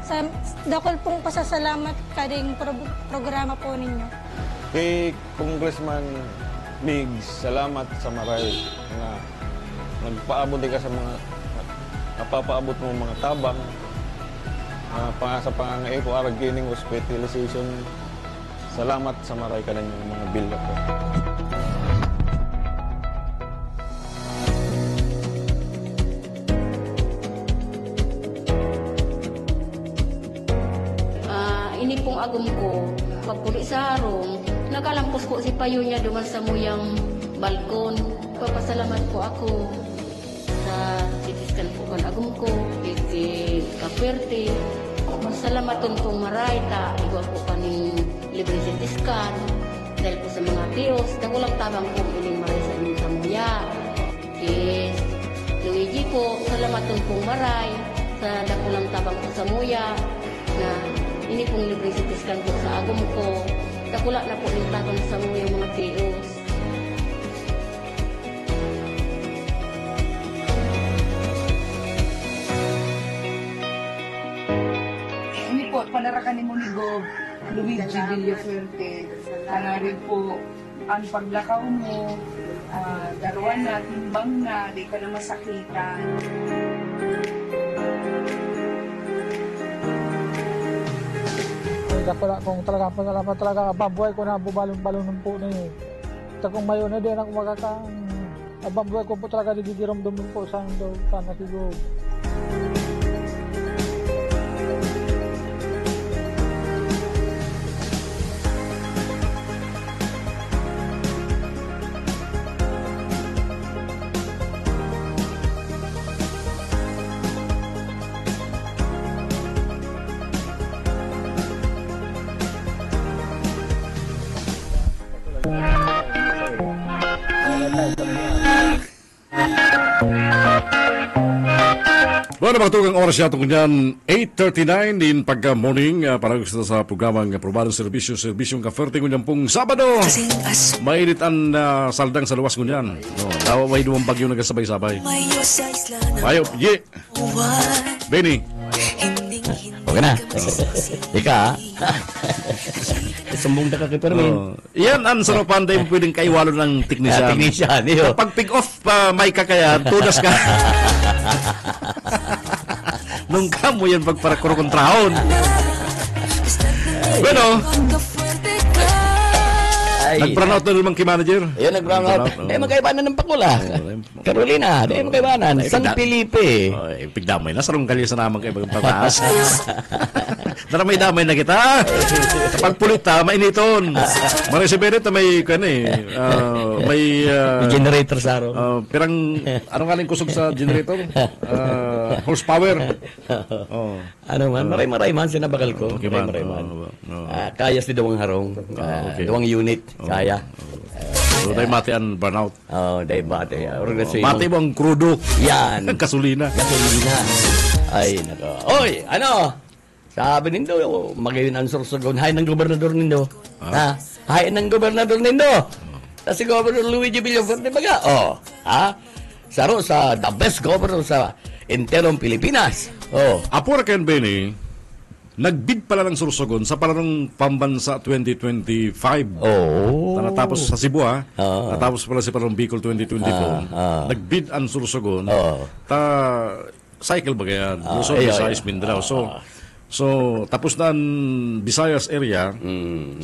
sa dakol pong pasasalamat kading programa po ninyo. Kay Congressman Migs, salamat sa maray na nagpaabot ka sa mga napapaabot mo mga tabang sa pangangay ko arag kining hospitalization. Salamat sa maray ka ng mga bill ko. Ini pong agom ko, pagpuli sa harong, nakalampos po si payo niya duman sa muyang balkon. Papasalamat po ako sa sitiskan po kan agom ko, iti Kapuerte. Masalamaton pong maray, igwa po kaning libre sitiskan. Dahil po sa mga tiyos, nakulang tabang po ining maray sa inyong samuya. Yes, Luigi po, salamaton pong maray sa nakulang tabang po sa muya na ini pong libre sitiskan po sa agom ko. Takula na po ng tabang sa yung mga tiyos. Ini po, panarakan ni mo ni Gov Luigi Villapuerte. Rin po, ang paglakaw mo, daruan na, timbang na, di ka na masakitan. Kung talaga pasalamat talaga ababuhay ko na bubalong-balong ng po na yun. Kung mayo na din ako ababuhay ko po talaga digigiram-dum po sa ando ka nakigo. Bueno, magtugang oras yata ko niyan, 8:39 din pagka-morning para gusto sa programang Aprobadong Serbisyong Kaferte ko niyan pong Sabado. Mainit ang saldang sa luwas ko niyan. No, may dumang bagyo nagasabay-sabay. Ayop, ye! Benny. Okay na. Ika, sumbong na ka kay Permin. Yan ang sarapan dahil pwedeng kaiwalo ng teknisyan. Teknisyan, iyo. Pag pick off may kakaya, tunas ka. Nung kamo yan pagparakurkontrahon. Bueno, nag-brownout na naman kay manager. Ayun, nag-brownout. Magkaibanan ng Pakula. Carolina, magkaibanan. San Felipe. Pigdamay na, sarong kalya sa naman kayo pagpataas. Daramay-damay na kita. Kapag pulit mainiton. Maray si Bennett may may generator sa araw. Pirang, anong kaling kusog sa generator? Horsepower. Ano man, maray-maray man sinabakal ko. Maray-maray man. Kaya si Dawang Harong. Dawang unit. Kaya. So, dahil mati ang burnout. Dahil mati. Mati mo ang krudo. Yan. Gasolina. Ay, nako. Oy, ano? Sabi nindo, magayon ang sursugon. Hay ng gobernador nindo. Ha? Hay ng gobernador nindo. Si Governor Luigi Villafuerte baga. Saro sa the best governor sa enterong Pilipinas. Apura Ken Benny, nagbid pala ng sursugon sa palarong pambansa 2025. Natapos sa Cebu, natapos pala si palarong Bicol 2024. Nagbid ang sursugon. Cycle ba kaya? Luzon, Visayas, Mindanao. So, tapos na ang Visayas area.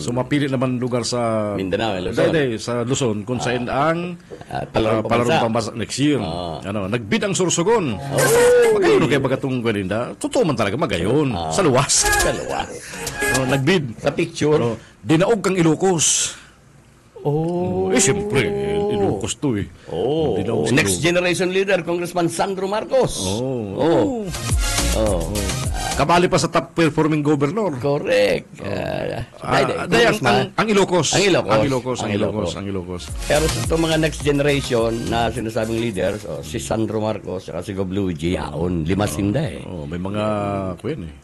So, mapili naman lugar sa Mindanao, Luzon. Sa Luzon, kung saan ang palarong pambansa next year. Nagbid ang sursugon. Magayon kayo bagatong galinda. Totoo man talaga magayon. Sa luwas. Nagbid. Sa picture. Dinaog kang Ilocos. Siyempre, Ilocos to eh. Next generation leader, Congressman Sandro Marcos. Kabali pa sa top performing governor. Correct. Ang Ilocos. Ang Ilocos. Pero sa itong mga next generation na sinasabing leaders, si Sandro Marcos, si Gov. Luigi, limasinda eh. May mga kuyan eh.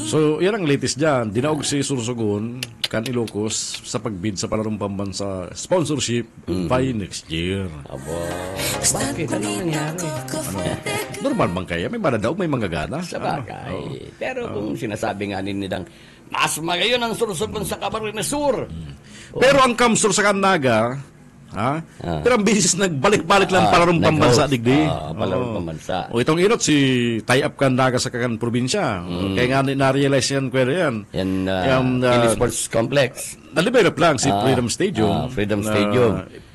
So, yan ang latest dyan. Dinaog si Sursugon, kan Ilocos, sa pagbid sa palarong pambansa sponsorship by next year. Bakit? Anong nangyari? Normal bang kaya? May manadaog, may manggagana. Sa bagay. Pero kung sinasabi nga nidang mas magayon ang Sursugon sa Camarines Sur. Pero ang Kamsur sa Kanaga, pero ang bisis nagbalik-balik lang palarong pambansa digdi. Palarong pambansa. Itong inot si tie-up Kanaga sa kakan probinsya. Kaya nga na-realize yan, kwera yan. Philly Sports Complex. Na-develop lang si Freedom Stadium.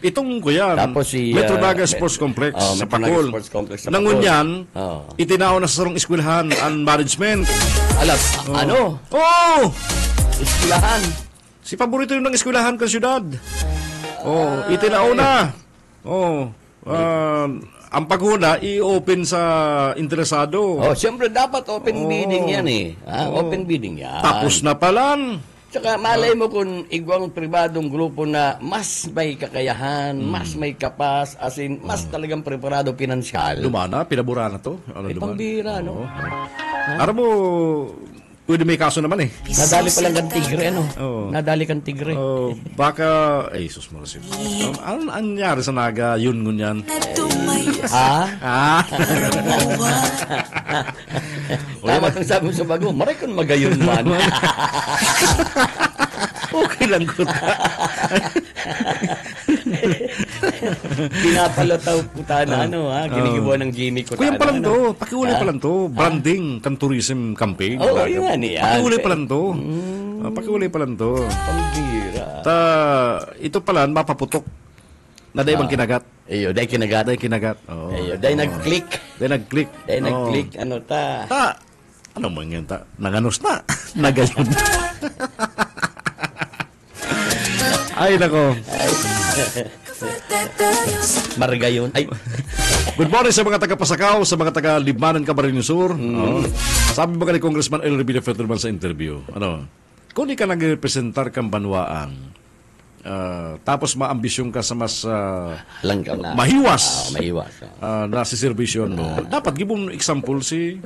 Itong kuya, tapos si Metro Naga Sports Complex sa Pakol. Nangunyan, itinao na sa sarong eskwelahan ang management. Ano? Eskwelahan. Si paborito yun ng eskwelahan ka syudad. Itinao na. Ang paghuna, i-open sa interesado. Siyempre dapat open bidding yan eh. Open bidding yan. Tapos na palan. Tsaka malay mo kung igwang pribadong grupo na mas may kakayahan, mas may kapas, as in, mas talagang preparado pinansyal. Lumana, pinabura na to. Pambira, no? Aram mo, pwede may kaso naman eh. Nadali pa lang kang tigre, ano? Nadali kang tigre. Baka, sus marasip. Ano nangyari sa Naga, yun ngunyan? Tama kang sabi mo sa bago, maray kung magayon man. Okay lang ko. Pinapalataw puta na ginigibuan ng Jimmy ko. Kuya pa lang to, pakiuli pa lang to. Branding, kan tourism campaign. Pakiuli pa lang to. Pakiuli pa lang to. Pambira. Ito pala, mapaputok. Na dahi bang kinagat? Iyo, dahi kinagat. Iyo, dahi nag-click. Dahi nag-click. Ano ta? Ano man yan ta? Nanganos na. Nagayon. Ay, nako. Marigayon. Ay. Good morning sa mga taga-Pasakaw, sa mga taga-Libmanan, Camarines Sur. Sabi ba ka ni Congressman El Revilla Fetterman sa interview? Kung di ka nag-representar kang banwaan, tapos maambisyon ka sa mas Langkaw na. mahiwas Mahiwas. na si servisyon mo. Dapat gibon example si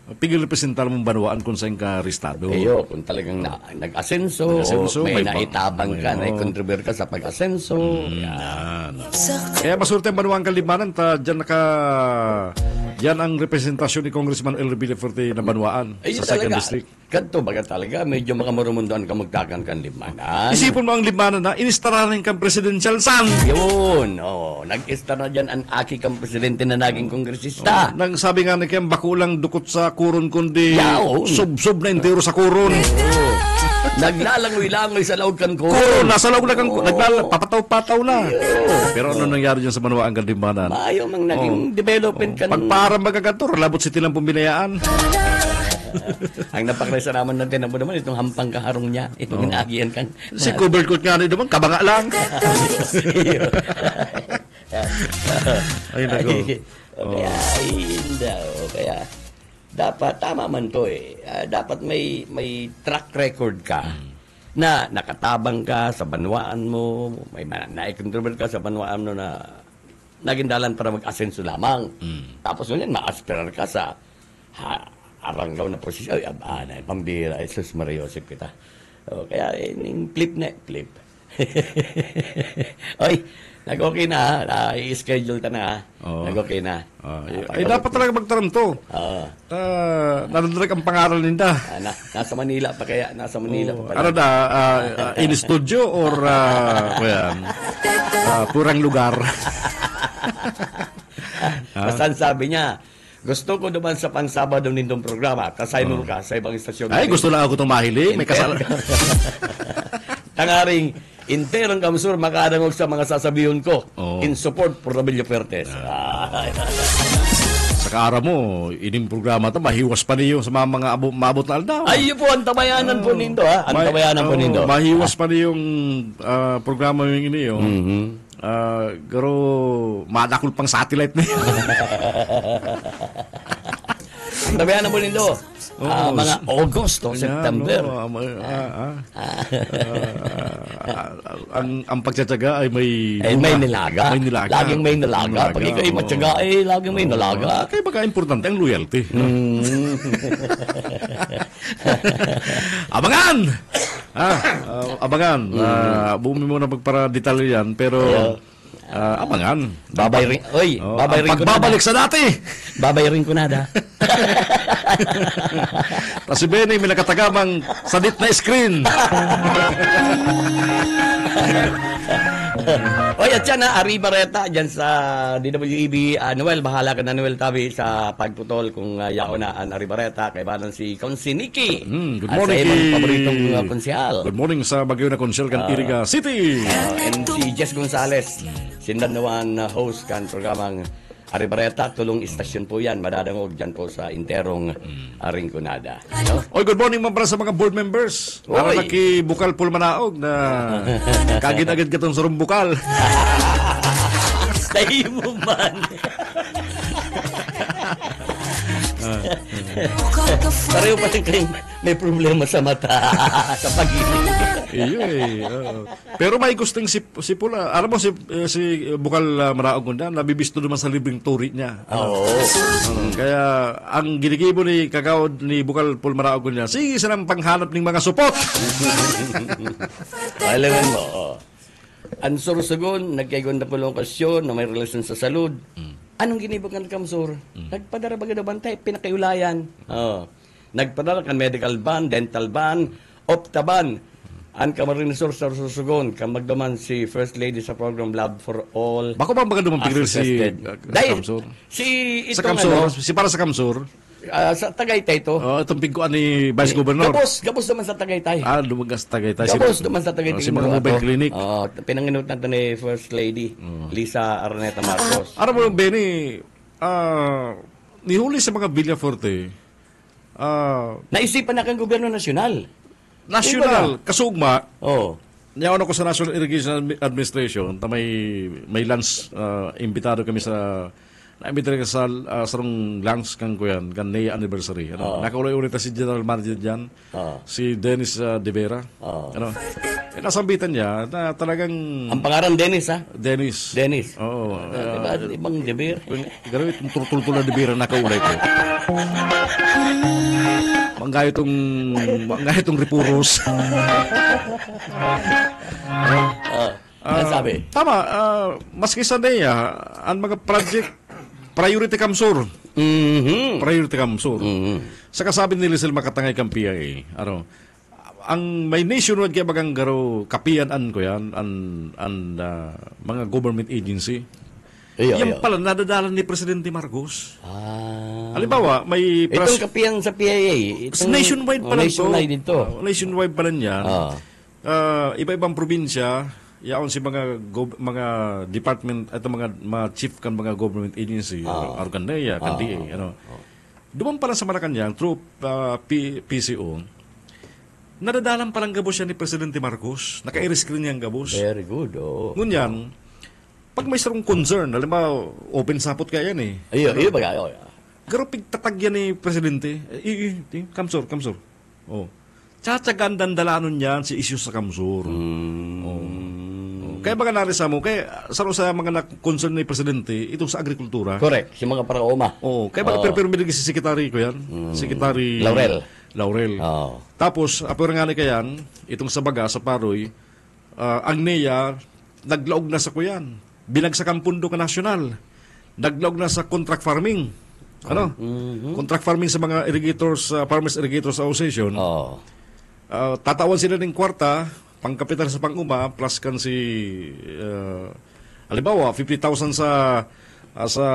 pigil representar mong banwaan kung saan ka restado. Eyo, kung talagang nag-asenso, may naitabang ka, nai-contribute ka sa pag-asenso. Yan. Kaya masurte ang banwaan kalimanan, yan ang representasyon ni Congressman El Villafuerte na banwaan sa 2nd District. Kanto baga talaga, medyo makamurumundo ka magtakan kan limanan. Isipon mo ang limanan na, inistaranin kang presidential son. Yun, nag-istara dyan ang aki kang presidente na naging kongresista. Nang sabi nga ni Kem, bakulang dukot sa kuron kundi sub-sub na entero sa kuron. Naglalangoy-langoy sa laog kan kuron. Kuron, nasa laog na kang papataw-pataw na. Pero ano nangyari dyan sa banwaan kang limanan? Maayo mang naging development kan. Pagparang magagator, labot si tilang pumbinayaan. Ang napakresa naman natin na mo naman itong hampang kaharong niya. Itong inagian kan. Si cover coat nga rin naman, kabanga lang. Ay, nako. Kaya, kaya, dapat, tama man to dapat may track record ka na nakatabang ka sa banwaan mo, may na-contribute ka sa banwaan mo na naging dalan para mag-asenso lamang. Tapos yun, ma-aspirar ka sa aranggaw na posisyon. Ay, pambira, Jesus Maria Joseph kita. Kaya, flip na, flip. Oy, nag-okay na, i-schedule ta na, nag-okay na. Dapat talaga magtaram to. Nadudrag ang pangaral ninda. Nasa Manila pa kaya, nasa Manila pa pala. Ano na, in studio or purang lugar? Basta sabi niya, gusto ko naman sa pansabado nindong programa, kasay mo ka sa ibang istasyon. Ay, gusto lang ako itong mahili. May kasal. Tangaring, interong kamsur makadangog sa mga sasabihin ko in support for Rebelio Fuertes. Sa kaara mo, ining programa to mahiwas pa niyo sa mga maabot na aldaw. Ay, po, ang tabayanan po nindo, ha? Ang tabayanan po nindo. Mahiwas pa niyo yung programa yung ini, pero madakol pang satellite na yun. Ang tabayanan po nindo. Mga August o September. Ang pagtsatsaga ay may nilaga. May nilaga. Laging may nilaga. Pag ikaw'y matyaga, laging may nilaga. Kaya baka importante ang loyalty. Abangan! Abangan. Bumi mo na magpara-detalye yan, pero abangan. Babay rin. Oy, babay rin ko na. Pagbabalik sa dati. Babay rin ko na da. Tapos si Benny may nakatagamang sadit na screen. Oy, at yan Ari Barreta dyan sa DWEB. Noel, bahala ka na Noel Tabi sa pagputol kung yao na ang Ari Barreta. Kay banan si Konsi Nikki. Good morning. Sa ibang paboritong konsyal. Good morning sa Bagyo na konsyal kan Iriga City. And si Jess Gonzales, sindan naman host kan programang Ari Barreta, tulong istasyon po yan. Madadangog dyan po sa interong Rinconada. Oy, good morning mga sa mga board members. Nakalaki Bukal Pulmanaog na kagid-agad katong surong bukal. Stay mo man. Pareho pa rin kayong may problema sa mata, sa pag-ibig. Pero may gusting si Pula. Alam mo, si Bukal Maraog Gunda, nabibisto naman sa libreng turi niya. Kaya, ang ginigibo ni Kagawad ni Bukal Pulmaraog Gunda, sige silang panghanap ng mga supot. Alam mo, ang sursugon, nagkaigon na polokasyon na may relasyon sa salud. Anong ginibog ng kamsur? Nagpadara baga na bantay, pinakaiulayan. Nagpadala kan medical ban, dental ban, opta ban. Ang kamarinisor sa susugon, magdaman si First Lady sa program Lab for All. Bako ba magandang pigil si Kamsur? Sa Kamsur, si para sa Kamsur. Sa Tagaytay to. Itong piguan ni Vice Governor. Gabos naman sa Tagaytay. Lumagas sa Tagaytay. Gabos naman sa Tagaytay. Si mga mobile clinic. Pinanginutan to ni First Lady, Lisa Araneta Marcos. Aram mo yung Benny, nihuli sa mga Villafuerte. Naisipan na kang gobyerno nasyonal. Kasugma. Niyaon ako sa National Irrigation Administration, may lunch, imbitado kami sa naimbitado sa sarong lunch kang kuyan, kan Nea anniversary. Nakaulay ulit si General Manager dyan, si Dennis De Vera. nasambitan niya na talagang... Ang pangaran Dennis, ha? Dennis. Dennis. Oo. Diba, ibang debir. Gano'n itong turtul-tul na debir na nakaulay ko. Manggayo itong ripuros. Ano sabi? Tama. Maski sa niya, ang mga project, priority kamsur. Priority kamsur. Sa kasabi ni Lizel Makatangay kang PIA, ang may nationwide kaya bagang garo kapian ko yan, mga government agency. Yan pala, nadadalan ni Presidente Marcos. Halimbawa, may... Itong kapiyan sa PIA. Nationwide pala nationwide ito. Nationwide pala yan. Iba-ibang probinsya, yaon si mga department, ito mga chief kan mga government agency, Arganea, Kandiay, Duman pala sa Malacanang, through PCO, nadadalang palang gabos yan ni Presidente Marcos. Naka-i-screen niyang gabos. Very good, Ngunyan, pag may sarong concern, alam mo, open sapot kaya yan eh. Iyo ba kayo? Garo pigtatag yan ni Presidente. Kamsur. Tsatsagan dandalanon yan si issues sa Kamsur. Kaya baga narisa mo, kaya saro sa mga concern ni Presidente, itong sa agrikultura. Correct, si mga paraoma. Kaya baga pero may si Secretary ko yan. Secretary Laurel. Tapos, apur nga ni kayan, itong sa baga, sa Paroy, ang NEA, naglaog na sa kuyan. Binagsakan pundo ka nasyonal. Naglaog na sa contract farming. Contract farming sa mga irrigators, Farmers Irrigators Association. Tatawan sila ng kwarta, pangkapital sa panguma, plus kan si, halimbawa, 50,000 sa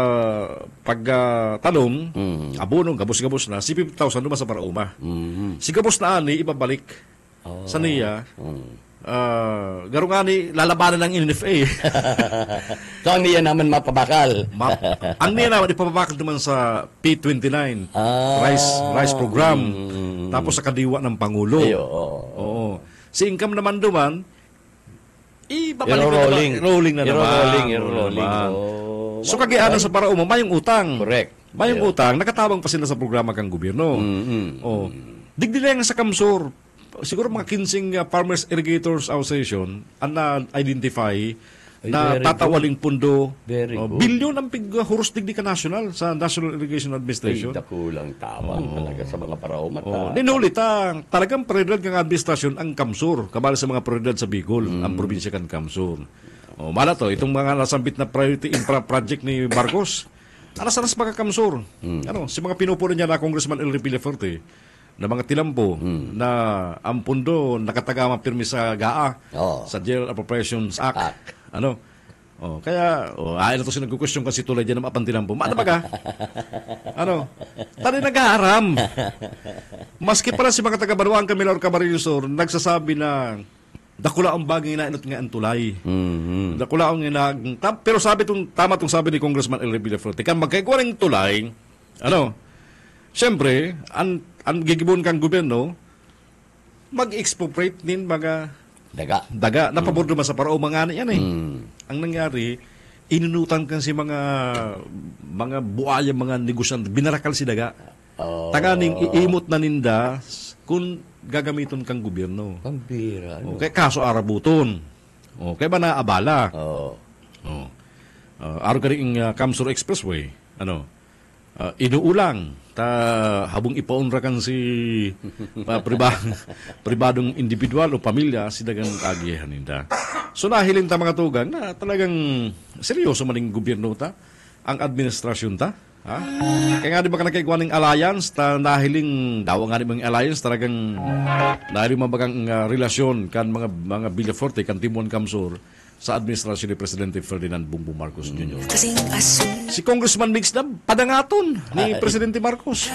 pagtanong, abono, gabos-gabos na, si 50,000 naman sa parauma. Si gabos na ani, ibabalik sa niya. Garo nga ni, lalabanan ng NFA. So, ang niya naman mapabakal. Ang niya naman, ipapabakal naman sa P29, rice program. Tapos sa kadiwa ng Pangulo. Oo. Si income naman duman, ibabalik rolling na naman. Rolling. So kagianan sa parauma, mayong utang. Correct. Mayong utang, nakatabang pa sila sa programa kang gobyerno. Digdilang sa Kamsur, siguro mga 15 Farmers Irrigators Association ang na-identify na tatawaling pundo. Bilyon ang hurus digdi ka national sa National Irrigation Administration. Dakulang tabang talaga sa mga parauma. Ninulit talagang prioridad ng administrasyon ang Kamsur, kabala sa mga prioridad sa Bicol, ang probinsya kan Kamsur. Mala to, itong mga nasambit na priority infra project ni Marcos, alas-alas mga Kamsur. Si mga pinupuno niya na Congressman Elry Villafuerte, na mga tilampo na ang pundo nakatagama pirmi sa GAA, sa General Appropriations Act. Kaya, ayaw na to sinagkukwestiyon kasi tulad yan ng mapantilampo. Maano ba ka? Tali nag-aaram. Maski pala si mga taga-Banuang Camilor Camarillosor, nagsasabi na dakula ang bagay na inot nga ang tulay. Dakula ang pero sabi tama itong sabi ni Congressman Elry Villafuerte, kan magkaigwa ng tulay, siyempre, ang gigibon kang gobyerno, mag-expropriate din mga daga. Napabor naman sa parao mga yan eh. Ang nangyari, inunutan kan si mga buaya, mga negosyante, binarakal si daga. Taganing iimot na ninda kung gagamiton kang gobyerno. Pambira. Kaya kaso arabuton. Kaya ba naabala? Araw ka rin Kamsur Expressway. Inuulang. Habang ipaunra kan si pribadong individual o pamilya, si dagang agihan ninda. So nahilin ta mga tugang na talagang seryoso maning gobyerno ta, ang administrasyon ta. Kaya nga di ba ka nakikiguan ng alliance, nahiling daw nga di mga alliance, talagang nahiling mabagang relasyon kan mga Villafuerte, kan Timuan Kamsur, sa administrasyon ni Presidente Ferdinand Bongbong Marcos Jr. Si Congressman Migs na padangaton ni Presidente Marcos.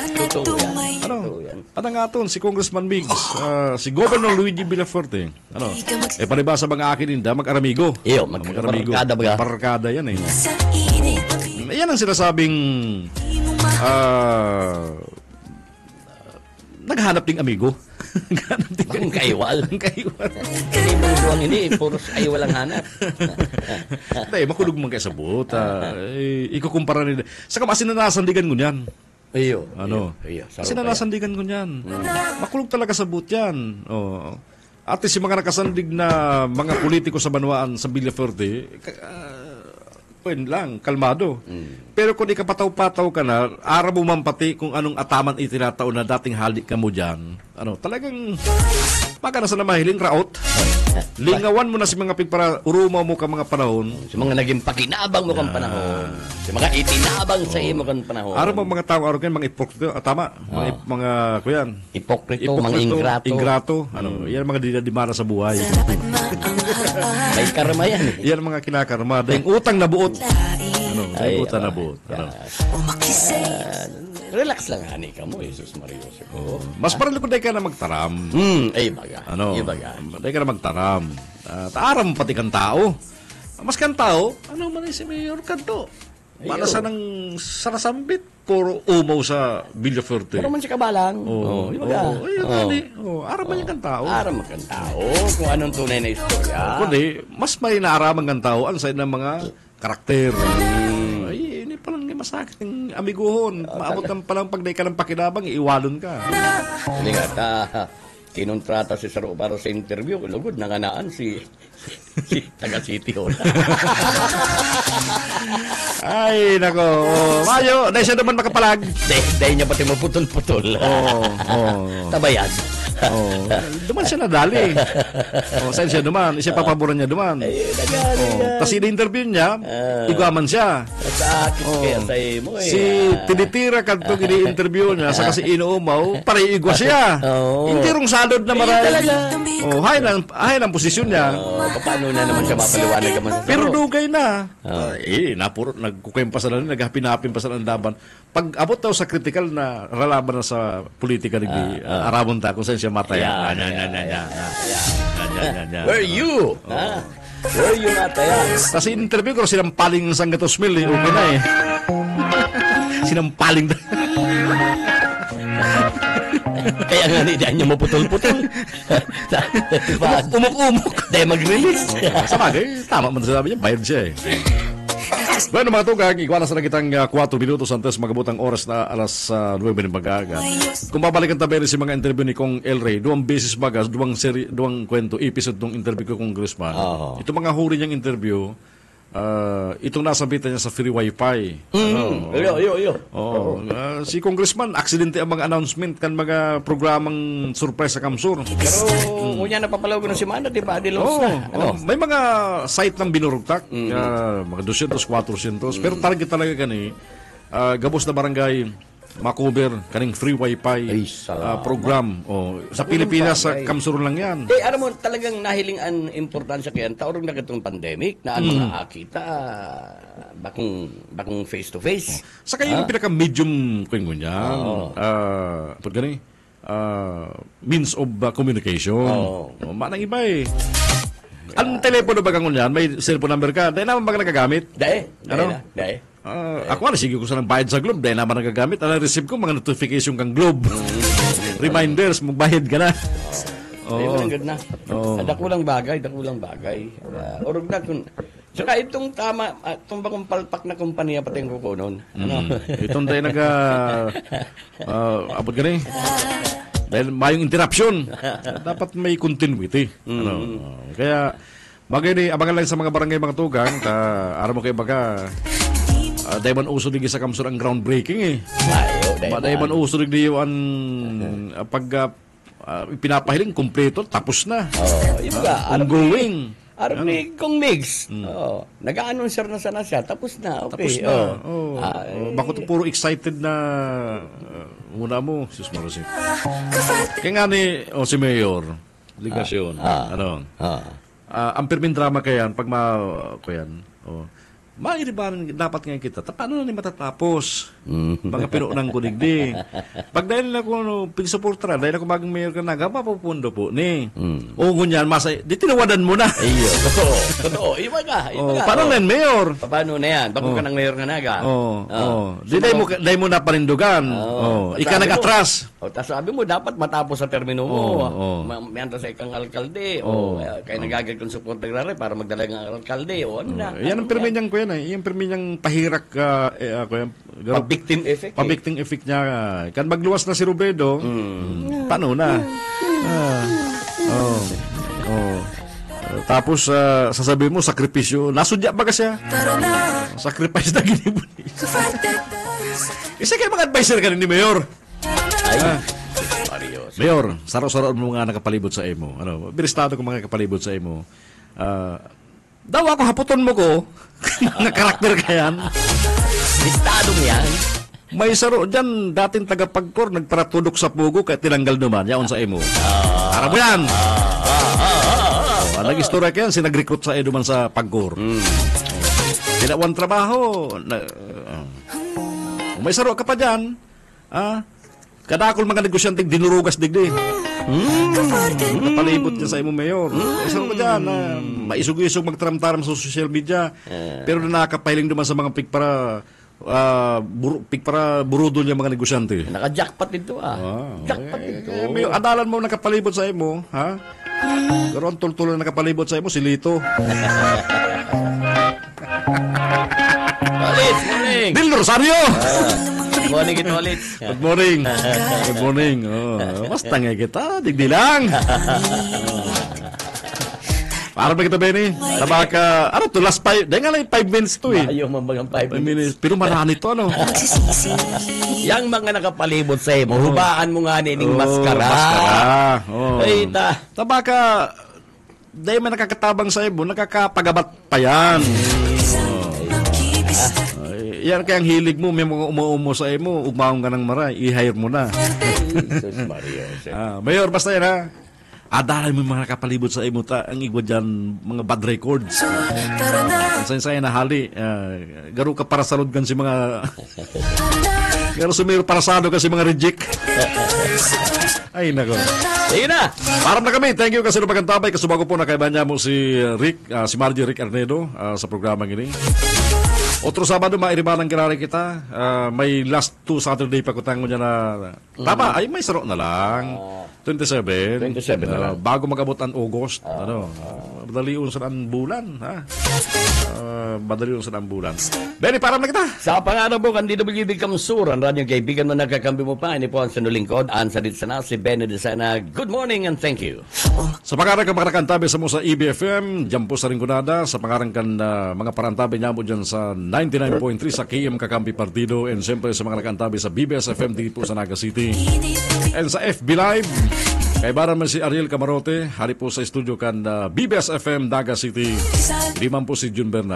Padangaton si Congressman Migs, si Governor Luigi Villafuerte. Palibasa mga akin ninda, mag-aramigo. Mag-aramigo. Parkada yan eh. Yan ang sinasabing naghanap ding amigo. Ang kaiwal. Hindi mo buwang ini, puros kaiwal ang hanap. Makulog man kayo sa buta. Ikukumpara nila. Saka masinanasandigan ko niyan. Masinanasandigan ko niyan. Makulog talaga sa but yan. At si mga nakasandig na mga politiko sa Banwaan sa Villaferde, pwede lang, kalmado. Pero kung ikapataw-pataw ka na, araw mo man pati kung anong ataman itinatao na dating halik ka mo dyan, talagang baka na sa namahiling raot. Lingawan mo na si mga pigpara, urumaw mo ka mga panahon. Si mga naging pakinabang mo kang panahon. Si mga itinabang sa imo kang panahon. Araw mga tao, araw kayo, mga ipokrito, tama, mga kuyan. Ipokrito, mga ingrato. Ingrato, yan mga dinadimara sa buhay. May karma yan. Yan mga kinakarma. Dahil utang na buot. Utang na buot. Relax lang, hani ka mo, Jesus Mario. Mas parang ko dahil ka na magtaram. Ay, baga. Dahil ka na magtaram. Taaram pati kang tao. Mas kang tao, man si Mayor Kanto. Para sa nang sarasambit, puro umaw sa Villaferte. Pero man si Kabalang. Aram man yung kang tao. Aram man kang tao, kung anong tunay na istorya. Kundi, mas may naaraman kang tao ang side ng mga karakter. Ay, hindi palang masakit ng amiguhon. Maabot kang palang pag ka ng pakinabang, iiwalon ka. Hindi nga, kinontrata si Saro para sa interview. Lugod, nanganaan si taga City Hall. Ay, nako. Mayo, dahil siya naman makapalag. Dahil niya pati maputol-putol. Tabayan. Duman siya nadali. Saan siya duman? Siya papaboran niya duman. Tapos in-interview niya, iguaman siya. Kaya sa imo si Tinitira kadto ini-interview niya sa kasi inuumaw, pare igwa siya. Hindi rong salod na maray. Hay lang posisyon niya. Paano na naman siya mapaliwanag ka man sa pero dugay na. Napuro nagkukwempa sa nanin, naghapin-hapin pa sa nandaban. Pag abot daw sa critical na ralaban na sa politika ni aramon ta kung saan siya mataya. Where you? Where you mataya? Kasi interview ko sinampaling sang gatos mil, okay na eh. Sinampaling. Kaya nga nidaan niya maputol-putol. Umuk-umuk. Dahil mag-release. Sa bagay, tama man sabi niya, bayad siya eh. Bueno mga tugag, iguanas na kitang 4 minutos antes magabutang oras na alas 9 ng magaga. Kung babalikan tabi si mga interview ni Kong El Rey, 2 beses bagas, 2 kwento, episode ng interview ko Congressman. Ito mga huri niyang interview, itong nasabitan niya sa free wifi. Si Congressman, aksidente ang mga announcement kan mga programang surprise sa Kamsur. Pero kunya napapalaw ko na si Mana, di ba? May mga site ng binurugtak, mga 200, 400. Pero target talaga gani, gabos na barangay, makover kaning free wifi program sa Pilipinas sa Kamsur lang yan. Alam mo talagang nahiling ang importansya kaya taurong na itong pandemic na mga akita bakong face to face. Sa kayo yung pinaka medium ko niya. Means of communication. Manang iba eh. Ang telepono ba kang yan? May cellphone number ka? Dahil naman ba nagagamit? Dahil. Ako sige ko sa nang bayad sa Globe dahil naman nagagamit. Ang receive ko mga notification kang Globe. Reminders, magbayad ka na. Na. Dakulang bagay. Orog na kung saka itong tama, itong bakong palpak na kumpanya pati yung kukunon. Itong dahil abot ka na eh. Dahil mayong interruption. Dapat may continuity. Kaya bagay ni abangan lang sa mga barangay mga tugang araw mo kayo baga dahil man uso ligi sa Kamsur ang groundbreaking eh. Dahil man uso ligi yung pag pinapahiling kompleto tapos na. Ongoing. Araw ni Kong Migs. Nag-a-announcer na sana siya. Tapos na. Okay. Tapos na. Bakit puro excited na muna mo, Sus Marosi. Kaya nga ni si Mayor, ligasyon. Ang pirmin drama kayan, pag mairibaran dapat ngayon kita. Paano na ni matatapos? Mga pinuunang kudigdi. Pag dahil na ko pinsuportra, dahil ako maging mayor ka na, mapupundo po ni. O kunyan, di tinawadan mo na. Iyo, totoo. Iba ka. Paano na yan, mayor? Paano na yan? Bako ka ng mayor nga naga. Dahil mo na parindugan. Ika nag-atras. Tapos sabi mo, dapat matapos sa termino mo. Mayanta sa ikang alkalde. Kaya nagagag kong support ng para magdala ng alkalde. Yan ang pirmin niyang kuya na. Yung pirmin niyang pahirak pa-victim effect. Pa-victim effect niya. Kan magluwas na si Robredo, paano na? Tapos sasabihin mo, sakripisyo. Nasudya ba ka siya? Sacrifice na ginibuli. Isa kayo mga advisor ka rin ni Mayor. Mayor, saro-saro mo mga nakapalibot sa imo. Ano, biristado ko mga nakapalibot sa imo. Daw ako haputon mo ko. Nga karakter ka yan. Listado mo yan. May saro dyan, dating tagapagkor, nagparatudok sa pugo, kaya tinanggal naman, yaon sa imo. Para mo yan. Nag-istorya ka yan, sinag-recruit sa edo man sa pagkor. Tinawan trabaho. May saro ka pa dyan. Kadakol mga negosyanteng dinurugas digdi. Kapalibot dyan sa imo, Mayor. May saro ka dyan. Maisog-isog magtaram-taram sa social media. Pero nakakapahiling naman sa mga pigpara burudo niya mga negosyante. Naka-jackpot ito Jackpot ito. May adalan mo nakapalibot sa imo, ha? Pero ang tultulo na nakapalibot sa imo, si Lito. Tolit, morning. Dil Rosario! Good morning, Tolit. Good morning. Good morning. Basta nga kita, digdi lang. Para ba kita, Benny? Tabaka, ano to, last 5, dahil nga lang 5 minutes to Ayaw mambagang 5 minutes. Pero marami to, ano? Yang mga nakapalibot sa mo, hubaan mo nga nining maskara. Ay, tabaka, dahil may nakakatabang sa mo, nakakapagabat pa yan. Yan kayang hilig mo, may mga umuumo sa mo, umaong ka ng maray, i-hire mo na. Mayor, basta yan, ha? Adalan mo mga nakapalibot sa imo ang igwa dyan, mga bad records. Sayang na hali. Garo ka para salod kan si mga... Garo sumiro para sado ka si mga reject. Ay, nako. Sige na. Param na kami. Thank you kasi pagkantabay. Kasubago po na kaiba mo si Rick, si Margie Rick Arnedo sa programang ini. Otro Sabado, mairiban ang kirari kita. May last 2 Saturday pa kutang mo niya na... Tama, ay may saro na lang. 27 na lang. Bago mag-abot ang August. Madaliun sa ang bulan. Madaliun sa ang bulan. Benny, param na kita. Sa pangarap mo, kan DWB Kamsur, ang radyong kaibigan mo, nagkakambi mo pa. Ini po ang sanulingkod. Ansa dito sana si Benny Desana. Good morning and thank you. Sa pangarang ka makakantabi sa mo sa EBFM, dyan po sa Rinconada. Sa pangarang kan mga parantabi niya mo dyan sa 99.3 sa KM Kakampi Partido. And siyempre sa mga nakantabi sa BBS FM dito po sa Naga City. And sa FB Live, kay bara man si Ariel Camarote, hari po sa studio kan BBS FM Naga City. Hindi man po si Jun Bernal.